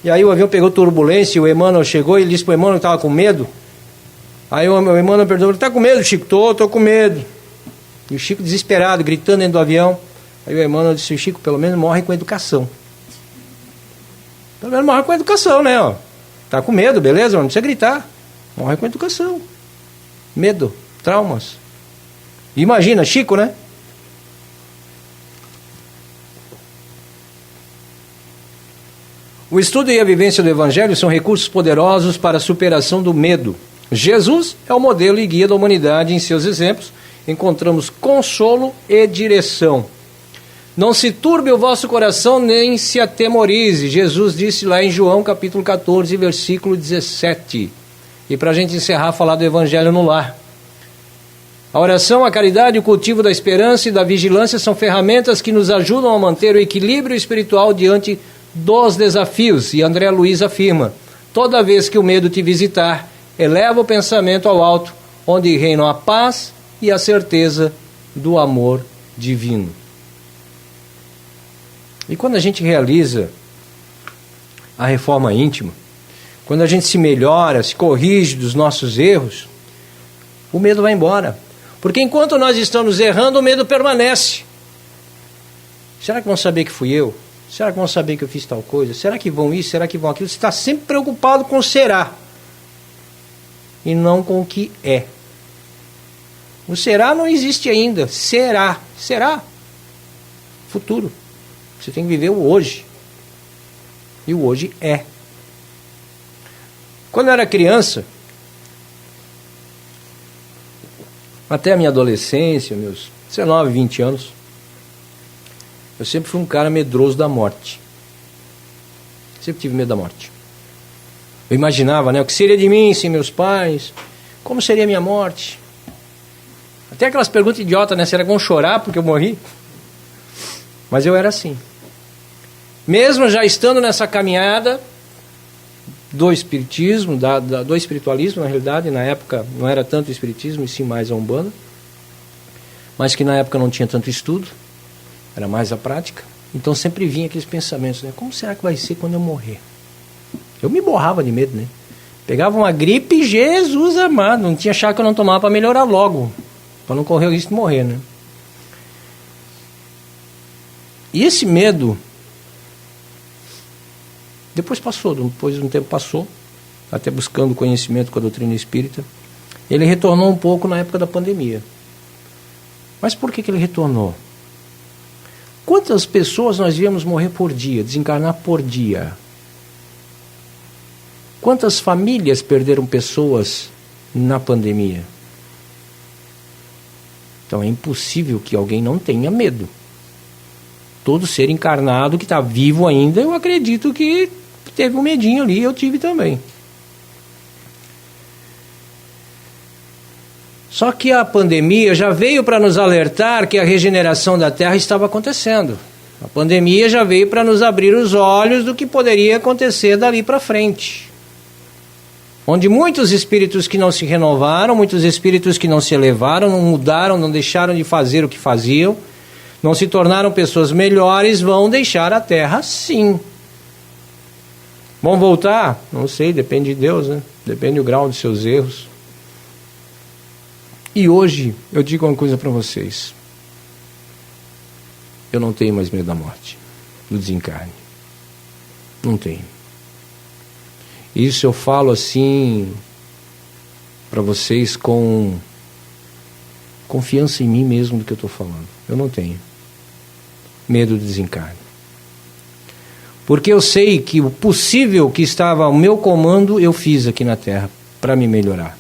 E aí o avião pegou turbulência e o Emmanuel chegou e ele disse para o Emmanuel que estava com medo. Aí o Emmanuel perguntou: está com medo, Chico? Estou com medo. E o Chico desesperado, gritando dentro do avião. Aí o Emmanuel disse: Chico, pelo menos morre com educação. Pelo menos morre com educação, né? Está com medo, beleza? Não precisa gritar. Morre com educação. Medo, traumas. Imagina, Chico, né? O estudo e a vivência do Evangelho são recursos poderosos para a superação do medo. Jesus é o modelo e guia da humanidade. Em seus exemplos encontramos consolo e direção. Não se turbe o vosso coração, nem se atemorize. Jesus disse lá em João capítulo 14, versículo 17. E para a gente encerrar, falar do Evangelho no lar. A oração, a caridade, o cultivo da esperança e da vigilância são ferramentas que nos ajudam a manter o equilíbrio espiritual diante dos desafios. E André Luiz afirma: Toda vez que o medo te visitar, eleva o pensamento ao alto, onde reinam a paz e a certeza do amor divino. E quando a gente realiza a reforma íntima, quando a gente se melhora, se corrige dos nossos erros, o medo vai embora. Porque enquanto nós estamos errando, o medo permanece. Será que vão saber que fui eu? Será que vão saber que eu fiz tal coisa? Será que vão isso? Será que vão aquilo? Você está sempre preocupado com o será e não com o que é. O será não existe ainda. Será. Será. Futuro. Você tem que viver o hoje. E o hoje é. Quando eu era criança, até a minha adolescência, meus 19, 20 anos, eu sempre fui um cara medroso da morte. Sempre tive medo da morte. Eu imaginava, né, o que seria de mim sem meus pais, como seria a minha morte. Até aquelas perguntas idiotas, né, será que vão chorar porque eu morri? Mas eu era assim. Mesmo já estando nessa caminhada do espiritismo, do espiritualismo, na realidade, na época não era tanto o espiritismo, e sim mais a Umbanda, mas que na época não tinha tanto estudo, era mais a prática. Então sempre vinha aqueles pensamentos, né? Como será que vai ser quando eu morrer? Eu me borrava de medo, né? Pegava uma gripe, Jesus amado, não tinha chá que eu não tomava para melhorar logo, para não correr o risco de morrer, né? E esse medo depois passou, depois de um tempo passou, até buscando conhecimento com a doutrina espírita. Ele retornou um pouco na época da pandemia. Mas por que ele retornou? Quantas pessoas nós víamos morrer por dia, desencarnar por dia? Quantas famílias perderam pessoas na pandemia? Então é impossível que alguém não tenha medo. Todo ser encarnado que está vivo ainda, eu acredito que teve um medinho ali, eu tive também. Só que a pandemia já veio para nos alertar que a regeneração da Terra estava acontecendo. A pandemia já veio para nos abrir os olhos do que poderia acontecer dali para frente. Onde muitos espíritos que não se renovaram, muitos espíritos que não se elevaram, não mudaram, não deixaram de fazer o que faziam, não se tornaram pessoas melhores, vão deixar a Terra sim. Vão voltar? Não sei, depende de Deus, né? Depende do grau de seus erros. E hoje, eu digo uma coisa para vocês. Eu não tenho mais medo da morte, do desencarne. Não tenho. Isso eu falo assim para vocês com confiança em mim mesmo do que eu estou falando. Eu não tenho medo do desencarne. Porque eu sei que o possível que estava ao meu comando, eu fiz aqui na Terra, para me melhorar.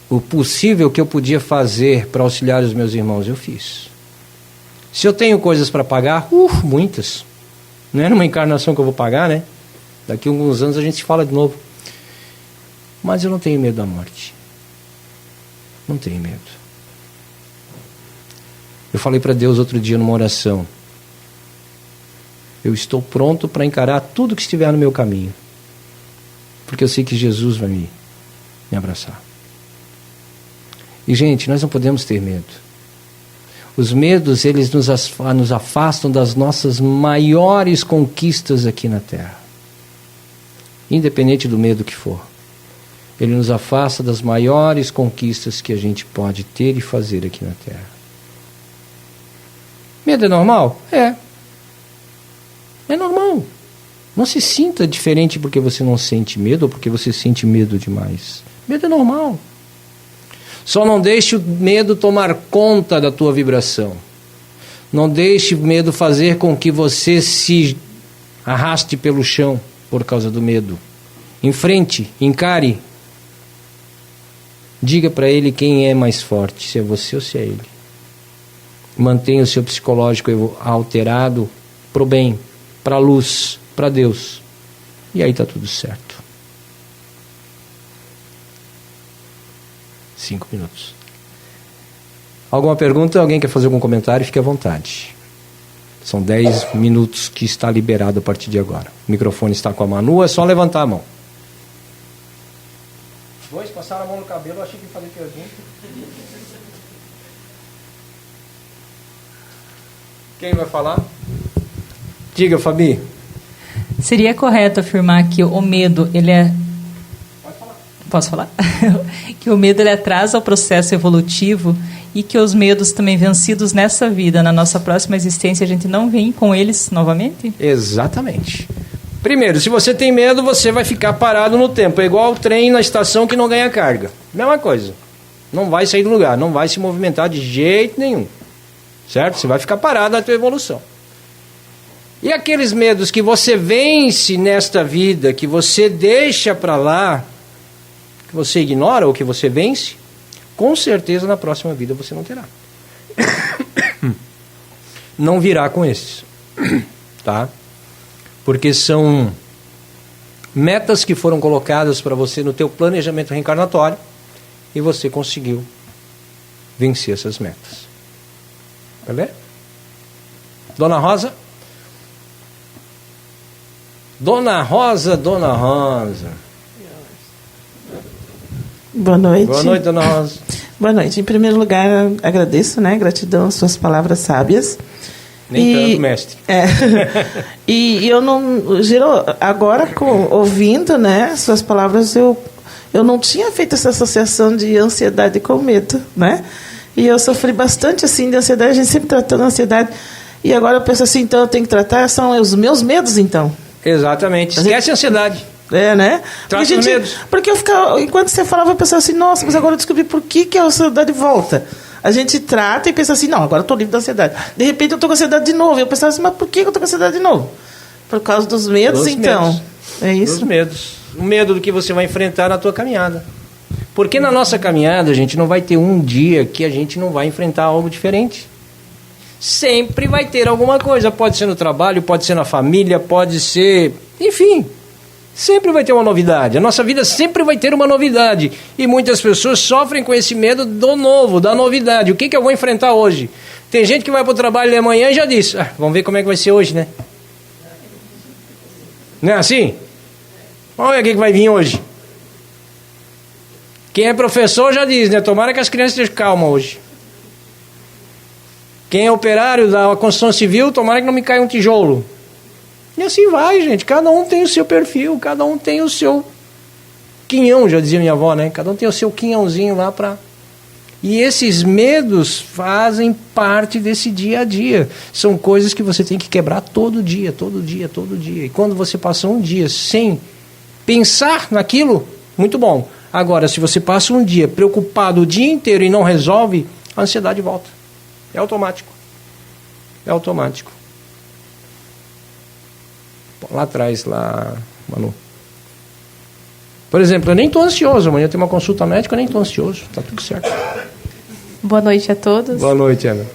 O possível que eu podia fazer para auxiliar os meus irmãos, eu fiz. Se eu tenho coisas para pagar, muitas. Não é numa encarnação que eu vou pagar, né? Daqui a alguns anos a gente se fala de novo. Mas eu não tenho medo da morte. Não tenho medo. Eu falei para Deus outro dia numa oração. Eu estou pronto para encarar tudo que estiver no meu caminho. Porque eu sei que Jesus vai me abraçar. E, gente, nós não podemos ter medo. Os medos, eles nos afastam das nossas maiores conquistas aqui na Terra. Independente do medo que for. Ele nos afasta das maiores conquistas que a gente pode ter e fazer aqui na Terra. Medo é normal? É. É normal. Não se sinta diferente porque você não sente medo ou porque você sente medo demais. Medo é normal. Só não deixe o medo tomar conta da tua vibração. Não deixe o medo fazer com que você se arraste pelo chão por causa do medo. Enfrente, encare. Diga para ele quem é mais forte, se é você ou se é ele. Mantenha o seu psicológico alterado para o bem, para a luz, para Deus. E aí está tudo certo. 5 minutos. Alguma pergunta? Alguém quer fazer algum comentário? Fique à vontade. São 10 minutos que está liberado a partir de agora. O microfone está com a Manu, é só levantar a mão. Dois passaram a mão no cabelo, eu achei que ia fazer pergunta. Quem vai falar? Diga, Fabi. Seria correto afirmar que o medo, ele é... Pode falar. Posso falar? Que o medo, ele atrasa o processo evolutivo e que os medos também vencidos nessa vida, na nossa próxima existência, a gente não vem com eles novamente? Exatamente. Primeiro, se você tem medo, você vai ficar parado no tempo. É igual o trem na estação que não ganha carga. Mesma coisa. Não vai sair do lugar, não vai se movimentar de jeito nenhum. Certo? Você vai ficar parado na tua evolução. E aqueles medos que você vence nesta vida, que você deixa para lá, que você ignora ou que você vence, com certeza na próxima vida você não terá. Não virá com esses. Tá? Porque são metas que foram colocadas para você no teu planejamento reencarnatório e você conseguiu vencer essas metas. Beleza? Dona Rosa? Dona Rosa. Boa noite. Boa noite, Dona Rosa. Boa noite. Em primeiro lugar, agradeço, né? Gratidão às suas palavras sábias. Nem tanto, mestre. E eu não... Gerou, agora, ouvindo, né, suas palavras, eu não tinha feito essa associação de ansiedade com medo, né? E eu sofri bastante, assim, de ansiedade. A gente sempre tratando a ansiedade. E agora eu penso assim, então eu tenho que tratar, são os meus medos, então. Exatamente. Esquece a ansiedade. É, né? Trata os medos. Porque eu ficava, enquanto você falava, eu pensava assim, nossa, mas agora eu descobri por que a ansiedade volta. A gente trata e pensa assim, não, agora eu estou livre da ansiedade. De repente eu estou com ansiedade de novo. Eu pensava assim, mas por que eu estou com ansiedade de novo? Por causa dos medos, então. Medos. É isso? Dos medos. O medo do que você vai enfrentar na tua caminhada. Porque na nossa caminhada, a gente não vai ter um dia que a gente não vai enfrentar algo diferente. Sempre vai ter alguma coisa. Pode ser no trabalho, pode ser na família, pode ser... Enfim, sempre vai ter uma novidade. A nossa vida sempre vai ter uma novidade. E muitas pessoas sofrem com esse medo do novo, da novidade. O que eu vou enfrentar hoje? Tem gente que vai para o trabalho de manhã e já diz, vamos ver como é que vai ser hoje, né? Não é assim? Vamos ver o que vai vir hoje. Quem é professor já diz, né? Tomara que as crianças estejam calmas hoje. Quem é operário da construção civil, tomara que não me caia um tijolo. E assim vai, gente. Cada um tem o seu perfil, cada um tem o seu quinhão, já dizia minha avó, né? Cada um tem o seu quinhãozinho lá para... E esses medos fazem parte desse dia a dia. São coisas que você tem que quebrar todo dia, todo dia, todo dia. E quando você passa um dia sem pensar naquilo, muito bom. Agora, se você passa um dia preocupado o dia inteiro e não resolve, a ansiedade volta. É automático. É automático. Lá atrás, Manu. Por exemplo, eu nem estou ansioso. Amanhã tem uma consulta médica, eu nem estou ansioso. Está tudo certo. Boa noite a todos. Boa noite, Ana.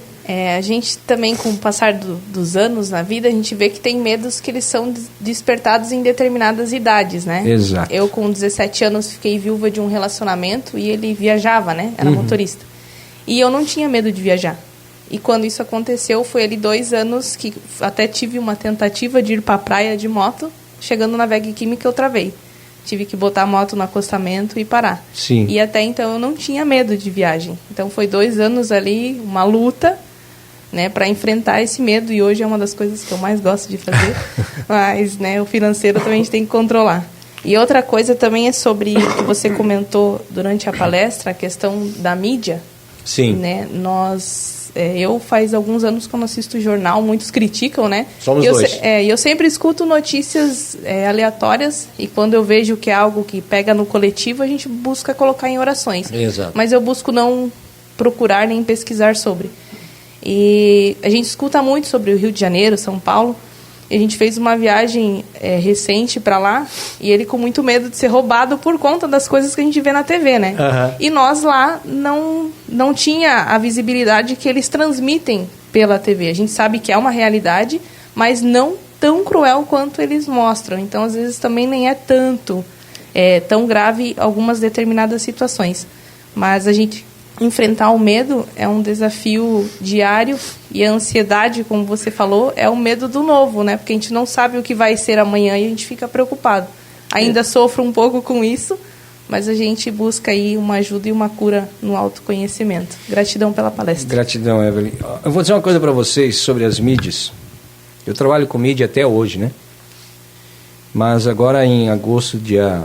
A gente também, com o passar dos anos na vida, a gente vê que tem medos que eles são despertados em determinadas idades, né? Exato. Eu, com 17 anos, fiquei viúva de um relacionamento e ele viajava, né? Era motorista. E eu não tinha medo de viajar. E quando isso aconteceu, foi ali 2 anos que até tive uma tentativa de ir para a praia de moto. Chegando na VEG Química, eu travei. Tive que botar a moto no acostamento e parar. Sim. E até então eu não tinha medo de viagem. Então foi 2 anos ali, uma luta, né, para enfrentar esse medo. E hoje é uma das coisas que eu mais gosto de fazer. Mas, né, o financeiro também a gente tem que controlar. E outra coisa também é sobre o que você comentou durante a palestra, a questão da mídia. Sim. Né? Eu faz alguns anos que eu não assisto jornal, muitos criticam, né? Somos dois. Eu sempre escuto notícias aleatórias e quando eu vejo que é algo que pega no coletivo, a gente busca colocar em orações. Exato. Mas eu busco não procurar nem pesquisar sobre. E a gente escuta muito sobre o Rio de Janeiro, São Paulo. E a gente fez uma viagem recente para lá e ele com muito medo de ser roubado por conta das coisas que a gente vê na TV, né? Uhum. E nós lá não tinha a visibilidade que eles transmitem pela TV. A gente sabe que é uma realidade, mas não tão cruel quanto eles mostram. Então, às vezes, também nem é tão grave algumas determinadas situações. Mas a gente enfrentar o medo é um desafio diário, e a ansiedade, como você falou, é o medo do novo, né? Porque a gente não sabe o que vai ser amanhã e a gente fica preocupado. Ainda sofro um pouco com isso, mas a gente busca aí uma ajuda e uma cura no autoconhecimento. Gratidão pela palestra. Gratidão, Evelyn. Eu vou dizer uma coisa para vocês sobre as mídias. Eu trabalho com mídia até hoje, né? Mas agora em agosto, dia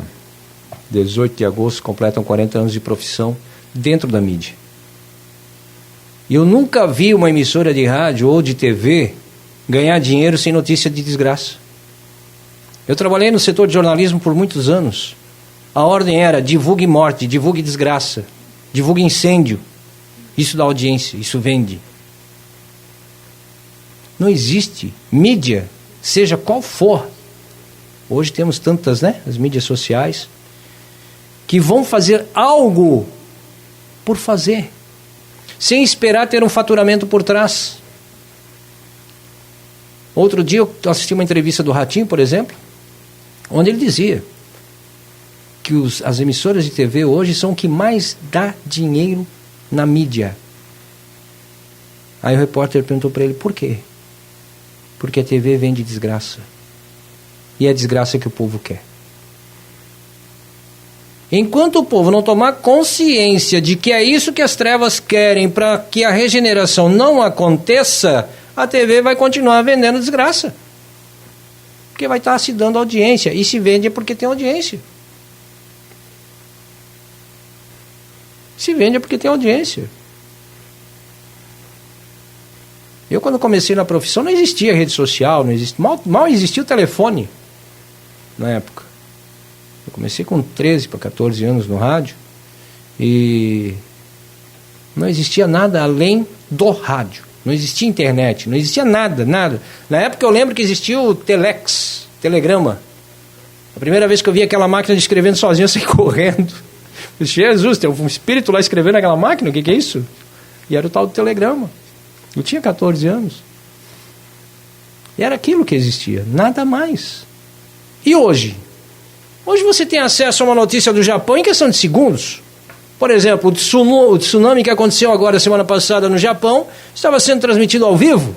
18 de agosto, completam 40 anos de profissão dentro da mídia. E eu nunca vi uma emissora de rádio ou de TV ganhar dinheiro sem notícia de desgraça. Eu trabalhei no setor de jornalismo por muitos anos. A ordem era: divulgue morte, divulgue desgraça, divulgue incêndio. Isso dá audiência, isso vende. Não existe mídia, seja qual for. Hoje temos tantas, né? As mídias sociais, que vão fazer algo por fazer, sem esperar ter um faturamento por trás. Outro dia eu assisti uma entrevista do Ratinho, por exemplo, onde ele dizia que as emissoras de TV hoje são o que mais dá dinheiro na mídia. Aí o repórter perguntou para ele: por quê? Porque a TV vende desgraça. E é a desgraça que o povo quer. Enquanto o povo não tomar consciência de que é isso que as trevas querem para que a regeneração não aconteça, a TV vai continuar vendendo desgraça. Porque vai estar se dando audiência. E se vende é porque tem audiência. Se vende é porque tem audiência. Eu, quando comecei na profissão, não existia rede social, não existia, mal existia o telefone na época. Eu comecei com 13 para 14 anos no rádio e não existia nada além do rádio. Não existia internet, não existia nada. Na época eu lembro que existia o telex, telegrama. A primeira vez que eu vi aquela máquina de escrevendo sozinho, eu saí correndo. Eu disse: Jesus, tem um espírito lá escrevendo naquela máquina, o que é isso? E era o tal do telegrama. Eu tinha 14 anos. E era aquilo que existia, nada mais. E hoje? Hoje você tem acesso a uma notícia do Japão em questão de segundos. Por exemplo, o tsunami que aconteceu agora semana passada no Japão estava sendo transmitido ao vivo.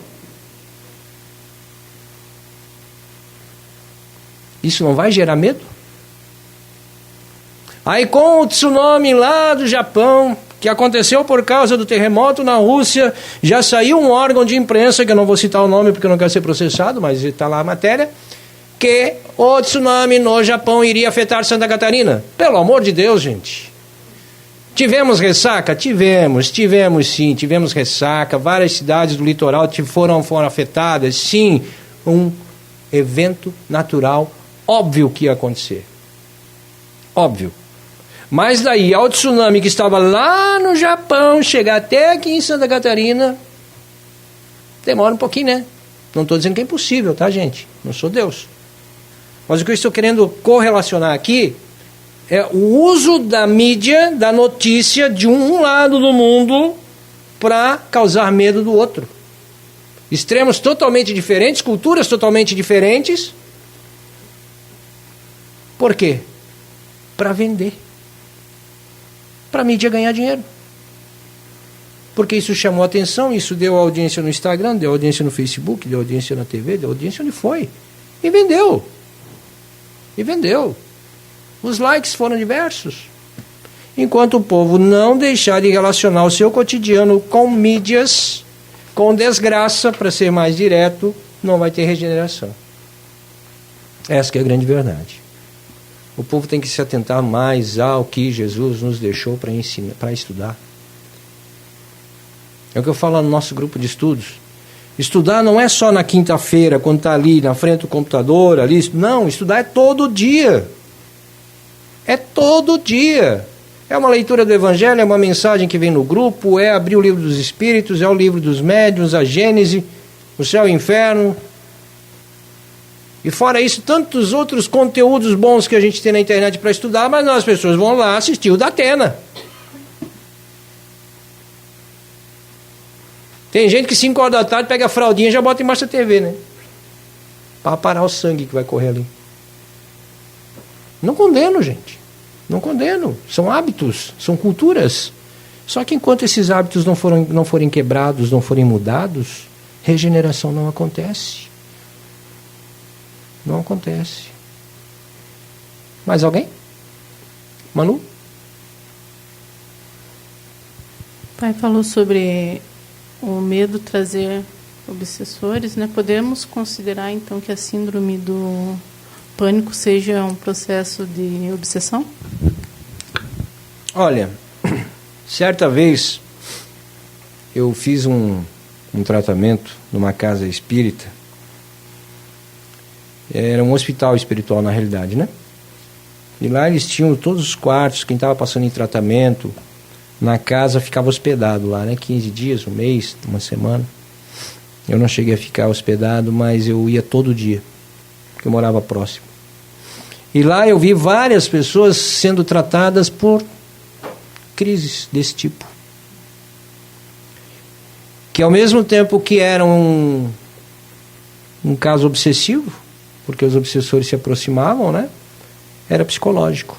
Isso não vai gerar medo? Aí com o tsunami lá do Japão, que aconteceu por causa do terremoto na Rússia, já saiu um órgão de imprensa, que eu não vou citar o nome porque eu não quero ser processado, mas está lá a matéria, que o tsunami no Japão iria afetar Santa Catarina. Pelo amor de Deus, gente. Tivemos ressaca? Tivemos sim, tivemos ressaca. Várias cidades do litoral foram afetadas, sim. Um evento natural, óbvio que ia acontecer. Óbvio. Mas daí ao tsunami que estava lá no Japão chegar até aqui em Santa Catarina, demora um pouquinho, né? Não estou dizendo que é impossível, tá, gente? Não sou Deus. Mas o que eu estou querendo correlacionar aqui é o uso da mídia, da notícia de um lado do mundo para causar medo do outro. Extremos totalmente diferentes, culturas totalmente diferentes. Por quê? Para vender. Para a mídia ganhar dinheiro. Porque isso chamou atenção, isso deu audiência no Instagram, deu audiência no Facebook, deu audiência na TV, deu audiência onde foi. E vendeu. Os likes foram diversos. Enquanto o povo não deixar de relacionar o seu cotidiano com mídias, com desgraça, para ser mais direto, não vai ter regeneração. Essa que é a grande verdade. O povo tem que se atentar mais ao que Jesus nos deixou para ensinar, para estudar. É o que eu falo no nosso grupo de estudos. Estudar não é só na quinta-feira, quando está ali na frente do computador, ali. Não, estudar é todo dia. É todo dia. É uma leitura do Evangelho, é uma mensagem que vem no grupo, é abrir o livro dos Espíritos, é o livro dos Médiuns, a Gênese, o Céu e o Inferno. E fora isso, tantos outros conteúdos bons que a gente tem na internet para estudar, mas não, as pessoas vão lá assistir o da Atena. Tem gente que 5 horas da tarde pega a fraldinha e já bota embaixo da TV, né? Para parar o sangue que vai correr ali. Não condeno, gente. Não condeno. São hábitos, são culturas. Só que enquanto esses hábitos não forem quebrados, não forem mudados, regeneração não acontece. Não acontece. Mais alguém? Manu? O pai falou sobre o medo trazer obsessores, né? Podemos considerar, então, que a síndrome do pânico seja um processo de obsessão? Olha, certa vez eu fiz um tratamento numa casa espírita. Era um hospital espiritual, na realidade, né? E lá eles tinham todos os quartos, quem estava passando em tratamento na casa ficava hospedado lá, né? 15 dias, um mês, uma semana. Eu não cheguei a ficar hospedado, mas eu ia todo dia, porque eu morava próximo. E lá eu vi várias pessoas sendo tratadas por crises desse tipo. Que ao mesmo tempo que era um caso obsessivo, porque os obsessores se aproximavam, né? Era psicológico.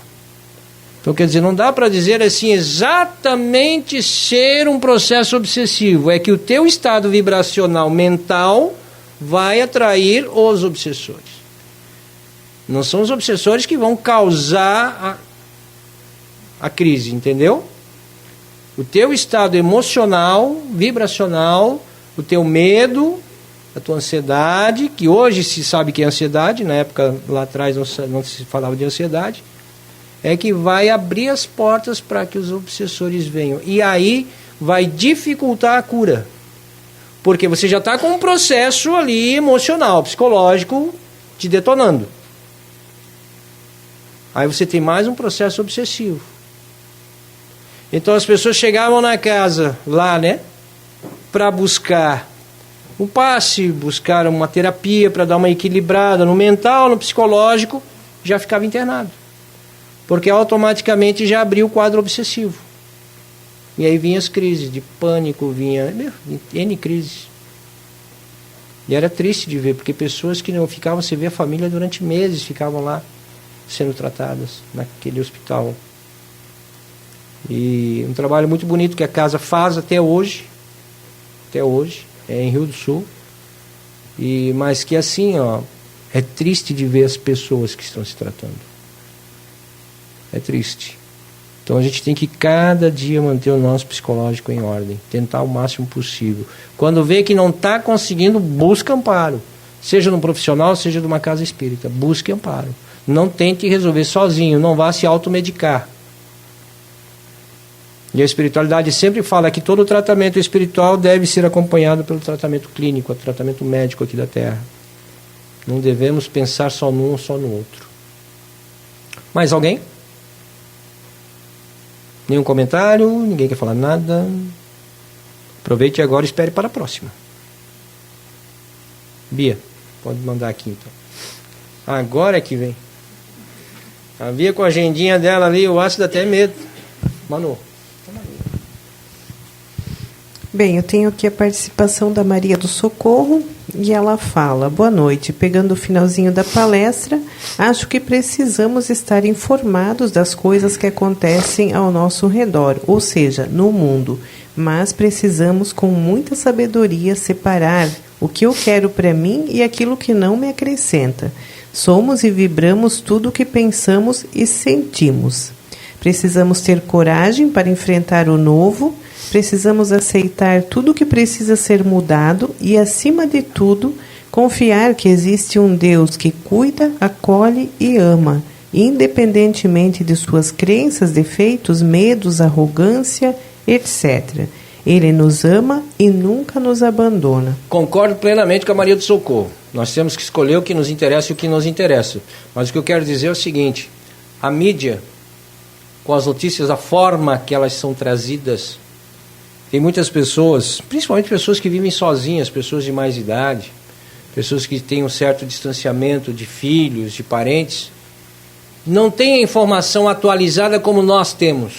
Então, quer dizer, não dá para dizer assim exatamente ser um processo obsessivo. É que o teu estado vibracional mental vai atrair os obsessores. Não são os obsessores que vão causar a crise, entendeu? O teu estado emocional, vibracional, o teu medo, a tua ansiedade, que hoje se sabe que é ansiedade, na época lá atrás não se falava de ansiedade, é que vai abrir as portas para que os obsessores venham. E aí vai dificultar a cura. Porque você já está com um processo ali emocional, psicológico, te detonando. Aí você tem mais um processo obsessivo. Então as pessoas chegavam na casa lá, né? Para buscar um passe, buscar uma terapia para dar uma equilibrada no mental, no psicológico, já ficava internado. Porque automaticamente já abriu o quadro obsessivo. E aí vinha as crises de pânico, vinha N crises. E era triste de ver, porque pessoas que não ficavam, você vê a família durante meses, ficavam lá sendo tratadas naquele hospital. E um trabalho muito bonito que a casa faz até hoje, é em Rio do Sul. Mas que assim, é triste de ver as pessoas que estão se tratando. É triste. Então a gente tem que cada dia manter o nosso psicológico em ordem, tentar o máximo possível. Quando vê que não está conseguindo, busca amparo. Seja num profissional, seja numa casa espírita. Busque amparo. Não tente resolver sozinho, não vá se automedicar. E a espiritualidade sempre fala que todo tratamento espiritual deve ser acompanhado pelo tratamento clínico, o tratamento médico aqui da Terra. Não devemos pensar só num ou só no outro. Mais alguém? Nenhum comentário? Ninguém quer falar nada? Aproveite agora e espere para a próxima. Bia, pode mandar aqui então. Agora é que vem. A Bia com a agendinha dela ali, eu acho que dá até medo. Manu. Bem, eu tenho aqui a participação da Maria do Socorro e ela fala: boa noite, pegando o finalzinho da palestra, acho que precisamos estar informados das coisas que acontecem ao nosso redor, ou seja, no mundo, mas precisamos com muita sabedoria separar o que eu quero para mim e aquilo que não me acrescenta. Somos e vibramos tudo o que pensamos e sentimos. Precisamos ter coragem para enfrentar o novo. Precisamos aceitar tudo o que precisa ser mudado e, acima de tudo, confiar que existe um Deus que cuida, acolhe e ama, independentemente de suas crenças, defeitos, medos, arrogância, etc. Ele nos ama e nunca nos abandona. Concordo plenamente com a Maria do Socorro. Nós temos que escolher o que nos interessa e o que nos interessa. Mas o que eu quero dizer é o seguinte: a mídia, com as notícias, a forma que elas são trazidas, tem muitas pessoas, principalmente pessoas que vivem sozinhas, pessoas de mais idade, pessoas que têm um certo distanciamento de filhos, de parentes, não têm a informação atualizada como nós temos.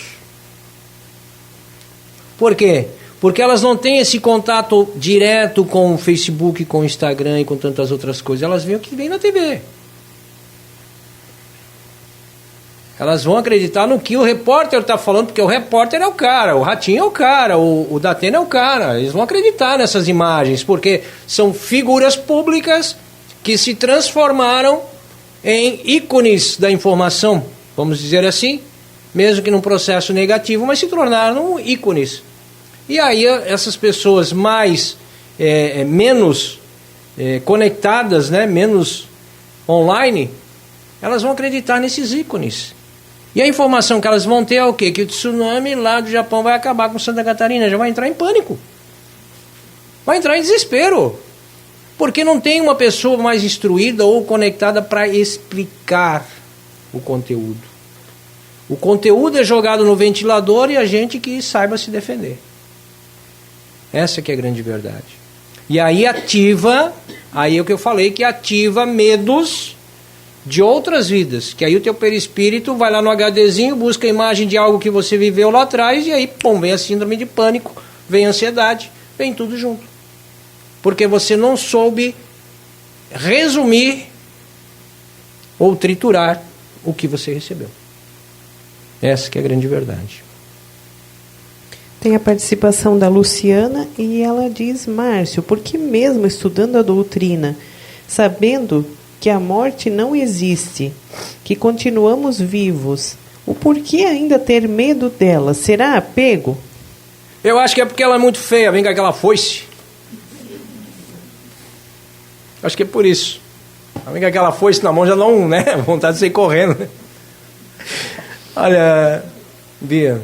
Por quê? Porque elas não têm esse contato direto com o Facebook, com o Instagram e com tantas outras coisas. Elas veem o que vem na TV. Elas vão acreditar no que o repórter está falando, porque o repórter é o cara, o Ratinho é o cara, o Datena é o cara. Eles vão acreditar nessas imagens, porque são figuras públicas que se transformaram em ícones da informação, vamos dizer assim, mesmo que num processo negativo, mas se tornaram ícones. E aí essas pessoas menos conectadas, né, menos online, elas vão acreditar nesses ícones. E a informação que elas vão ter é o quê? Que o tsunami lá do Japão vai acabar com Santa Catarina, já vai entrar em pânico. Vai entrar em desespero. Porque não tem uma pessoa mais instruída ou conectada para explicar o conteúdo. O conteúdo é jogado no ventilador e a gente que saiba se defender. Essa que é a grande verdade. E aí ativa, aí é o que eu falei, que ativa medos de outras vidas, que aí o teu perispírito vai lá no HDzinho, busca a imagem de algo que você viveu lá atrás, e aí, pum, vem a síndrome de pânico, vem a ansiedade, vem tudo junto. Porque você não soube resumir ou triturar o que você recebeu. Essa que é a grande verdade. Tem a participação da Luciana e ela diz: Márcio, por que mesmo estudando a doutrina, sabendo que a morte não existe, que continuamos vivos, o porquê ainda ter medo dela? Será apego? Eu acho que é porque ela é muito feia, vem com aquela foice. Acho que é por isso. Vem com aquela foice na mão, já dá vontade de sair correndo. Né? Olha, Bia.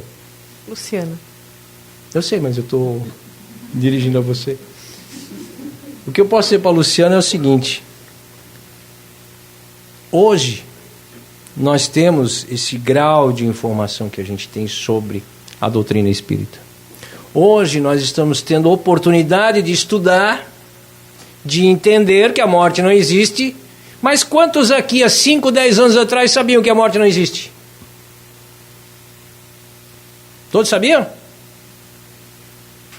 Luciana. Eu sei, mas eu estou dirigindo a você. O que eu posso dizer para a Luciana é o seguinte. Hoje, nós temos esse grau de informação que a gente tem sobre a doutrina espírita. Hoje, nós estamos tendo a oportunidade de estudar, de entender que a morte não existe. Mas quantos aqui, há 5, 10 anos atrás, sabiam que a morte não existe? Todos sabiam?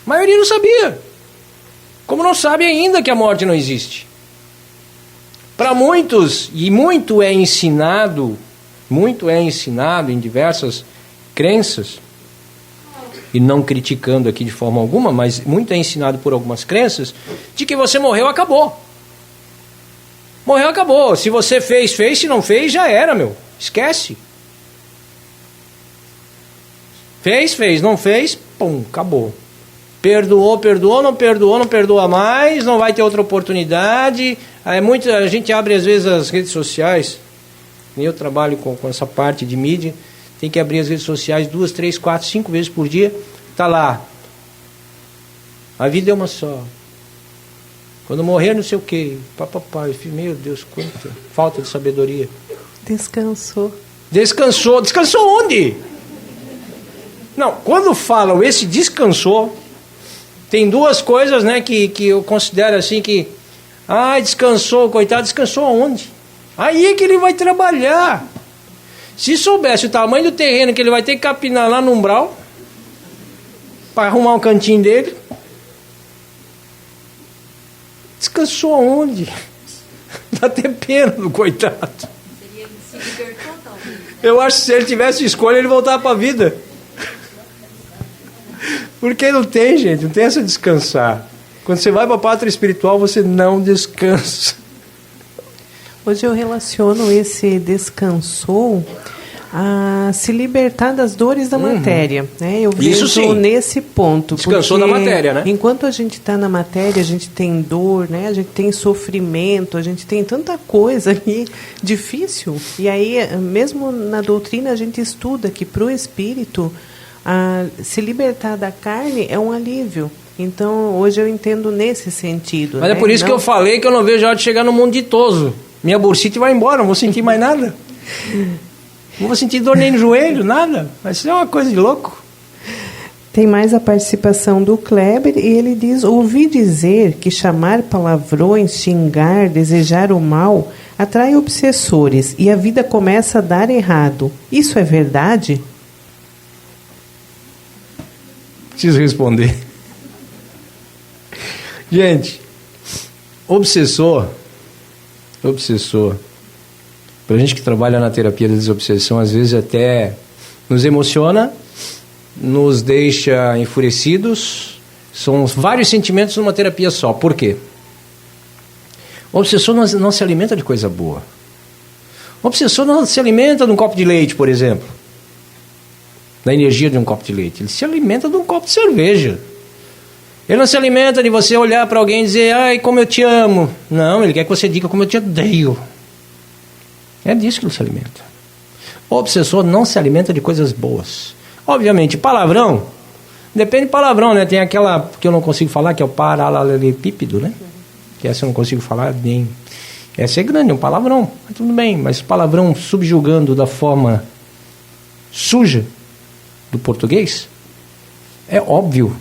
A maioria não sabia. Como não sabe ainda que a morte não existe. Para muitos, e muito é ensinado em diversas crenças, e não criticando aqui de forma alguma, mas muito é ensinado por algumas crenças, de que você morreu, acabou. Morreu, acabou. Se você fez, se não fez, já era, meu. Esquece. Fez, não fez, pum, acabou. Perdoou, não perdoa mais, não vai ter outra oportunidade. A gente abre às vezes as redes sociais, eu trabalho com essa parte de mídia, tem que abrir as redes sociais 2, 3, 4, 5 vezes por dia, tá lá. A vida é uma só. Quando morrer não sei o quê, papai, meu Deus, quanta falta de sabedoria. Descansou onde? Não, quando falam esse descansou, tem duas coisas, né, que eu considero assim que... descansou, coitado, descansou aonde? Aí é que ele vai trabalhar. Se soubesse o tamanho do terreno que ele vai ter que capinar lá no umbral, para arrumar um cantinho dele, descansou aonde? Dá até pena do coitado. Eu acho que se ele tivesse escolha, ele voltava para a vida. Porque não tem, gente, não tem essa descansar. Quando você vai para a pátria espiritual, você não descansa. Hoje eu relaciono esse descansou a se libertar das dores da matéria. Né? Eu vejo nesse ponto. Descansou da matéria, né? Enquanto a gente está na matéria, a gente tem dor, né? A gente tem sofrimento, a gente tem tanta coisa aqui difícil. E aí, mesmo na doutrina, a gente estuda que para o espírito, se libertar da carne é um alívio. Então, hoje eu entendo nesse sentido. Mas né? é por isso que eu falei que eu não vejo a hora de chegar no mundo ditoso. Minha bursite vai embora, não vou sentir mais nada. Não vou sentir dor nem no joelho, nada. Vai ser uma coisa de louco. Tem mais a participação do Kleber e ele diz: ouvi dizer que chamar palavrões, xingar, desejar o mal atrai obsessores e a vida começa a dar errado. Isso é verdade? Preciso responder. Gente, obsessor, Para a gente que trabalha na terapia da desobsessão, às vezes até nos emociona, nos deixa enfurecidos. São vários sentimentos numa terapia só. Por quê? O obsessor não se alimenta de coisa boa. O obsessor não se alimenta de um copo de leite, por exemplo. Da energia de um copo de leite. Ele se alimenta de um copo de cerveja. Ele não se alimenta de você olhar para alguém e dizer, ai, como eu te amo. Não, ele quer que você diga como eu te odeio. É disso que ele se alimenta. O obsessor não se alimenta de coisas boas. Obviamente, palavrão, depende de palavrão, né? Tem aquela que eu não consigo falar, que é o paralelepípedo, né? Que essa eu não consigo falar nem... Essa é grande, um palavrão, mas tudo bem. Mas palavrão subjugando da forma suja do português, é óbvio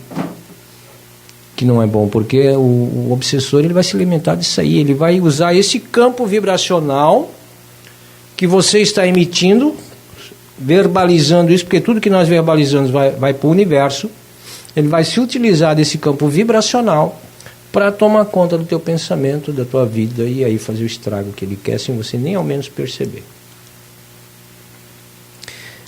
que não é bom, porque o obsessor ele vai se alimentar disso aí, ele vai usar esse campo vibracional que você está emitindo, verbalizando isso, porque tudo que nós verbalizamos vai para o universo, ele vai se utilizar desse campo vibracional para tomar conta do teu pensamento, da tua vida, e aí fazer o estrago que ele quer, sem você nem ao menos perceber.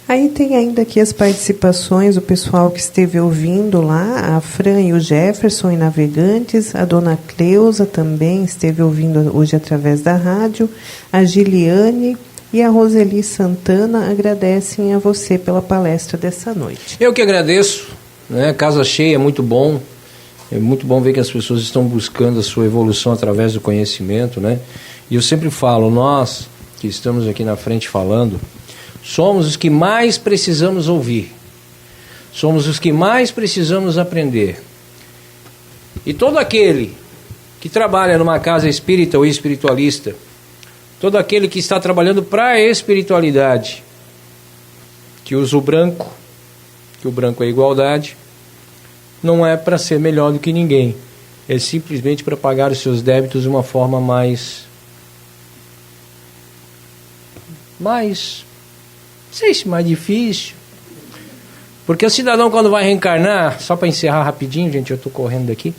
Aí tem ainda aqui as participações, o pessoal que esteve ouvindo lá, a Fran e o Jefferson em Navegantes, a dona Cleusa também esteve ouvindo hoje através da rádio, a Giliane e a Roseli Santana agradecem a você pela palestra dessa noite. Eu que agradeço, né? Casa cheia, muito bom. É muito bom ver que as pessoas estão buscando a sua evolução através do conhecimento, né? E eu sempre falo, nós que estamos aqui na frente falando, somos os que mais precisamos ouvir. Somos os que mais precisamos aprender. E todo aquele que trabalha numa casa espírita ou espiritualista, todo aquele que está trabalhando para a espiritualidade, que usa o branco, que o branco é igualdade, não é para ser melhor do que ninguém. É simplesmente para pagar os seus débitos de uma forma mais... não sei se mais difícil. Porque o cidadão quando vai reencarnar, só para encerrar rapidinho, gente, eu estou correndo daqui,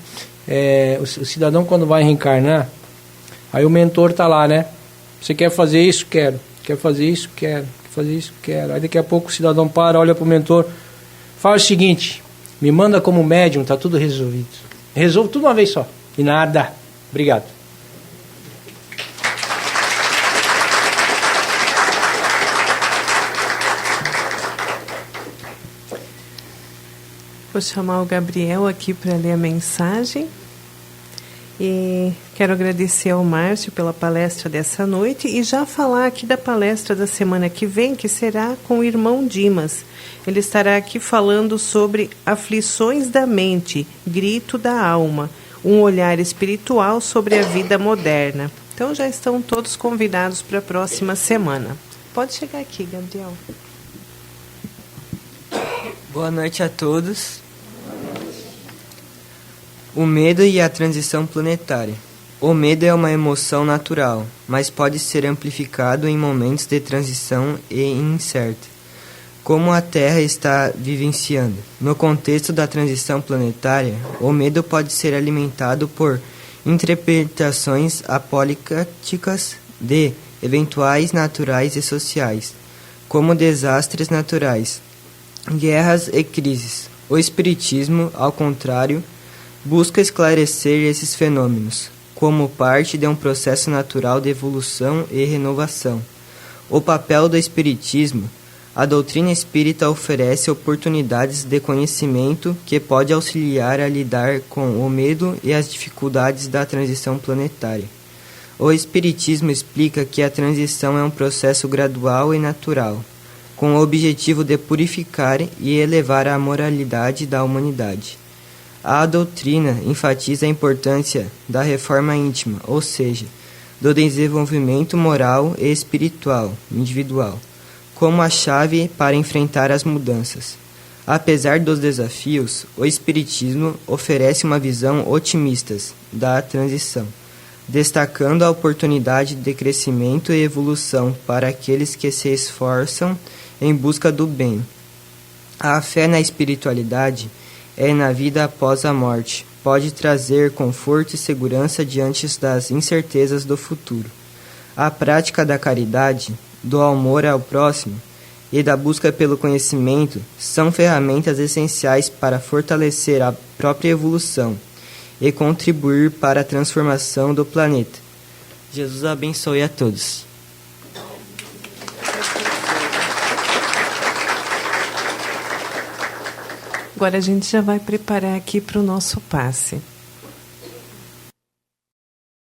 o cidadão quando vai reencarnar, aí o mentor está lá, né? Você quer fazer isso? Quero. Quer fazer isso? Quero. Quer fazer isso? Quero. Aí daqui a pouco o cidadão para, olha para o mentor, fala o seguinte, me manda como médium, está tudo resolvido. Resolvo tudo uma vez só. E nada. Obrigado. Vou chamar o Gabriel aqui para ler a mensagem. E quero agradecer ao Márcio pela palestra dessa noite e já falar aqui da palestra da semana que vem, que será com o irmão Dimas. Ele estará aqui falando sobre aflições da mente, grito da alma, um olhar espiritual sobre a vida moderna. Então já estão todos convidados para a próxima semana. Pode chegar aqui, Gabriel. Boa noite a todos. O medo e a transição planetária. O medo é uma emoção natural, mas pode ser amplificado em momentos de transição e incerta, como a Terra está vivenciando. No contexto da transição planetária, o medo pode ser alimentado por interpretações apocalípticas de eventuais naturais e sociais, como desastres naturais, guerras e crises. O Espiritismo, ao contrário, busca esclarecer esses fenômenos, como parte de um processo natural de evolução e renovação. O papel do Espiritismo. A doutrina espírita oferece oportunidades de conhecimento que pode auxiliar a lidar com o medo e as dificuldades da transição planetária. O Espiritismo explica que a transição é um processo gradual e natural, com o objetivo de purificar e elevar a moralidade da humanidade. A doutrina enfatiza a importância da reforma íntima, ou seja, do desenvolvimento moral e espiritual individual, como a chave para enfrentar as mudanças. Apesar dos desafios, o Espiritismo oferece uma visão otimista da transição, destacando a oportunidade de crescimento e evolução para aqueles que se esforçam em busca do bem. A fé na espiritualidade é na vida após a morte, pode trazer conforto e segurança diante das incertezas do futuro. A prática da caridade, do amor ao próximo e da busca pelo conhecimento são ferramentas essenciais para fortalecer a própria evolução e contribuir para a transformação do planeta. Jesus abençoe a todos. Agora a gente já vai preparar aqui para o nosso passe.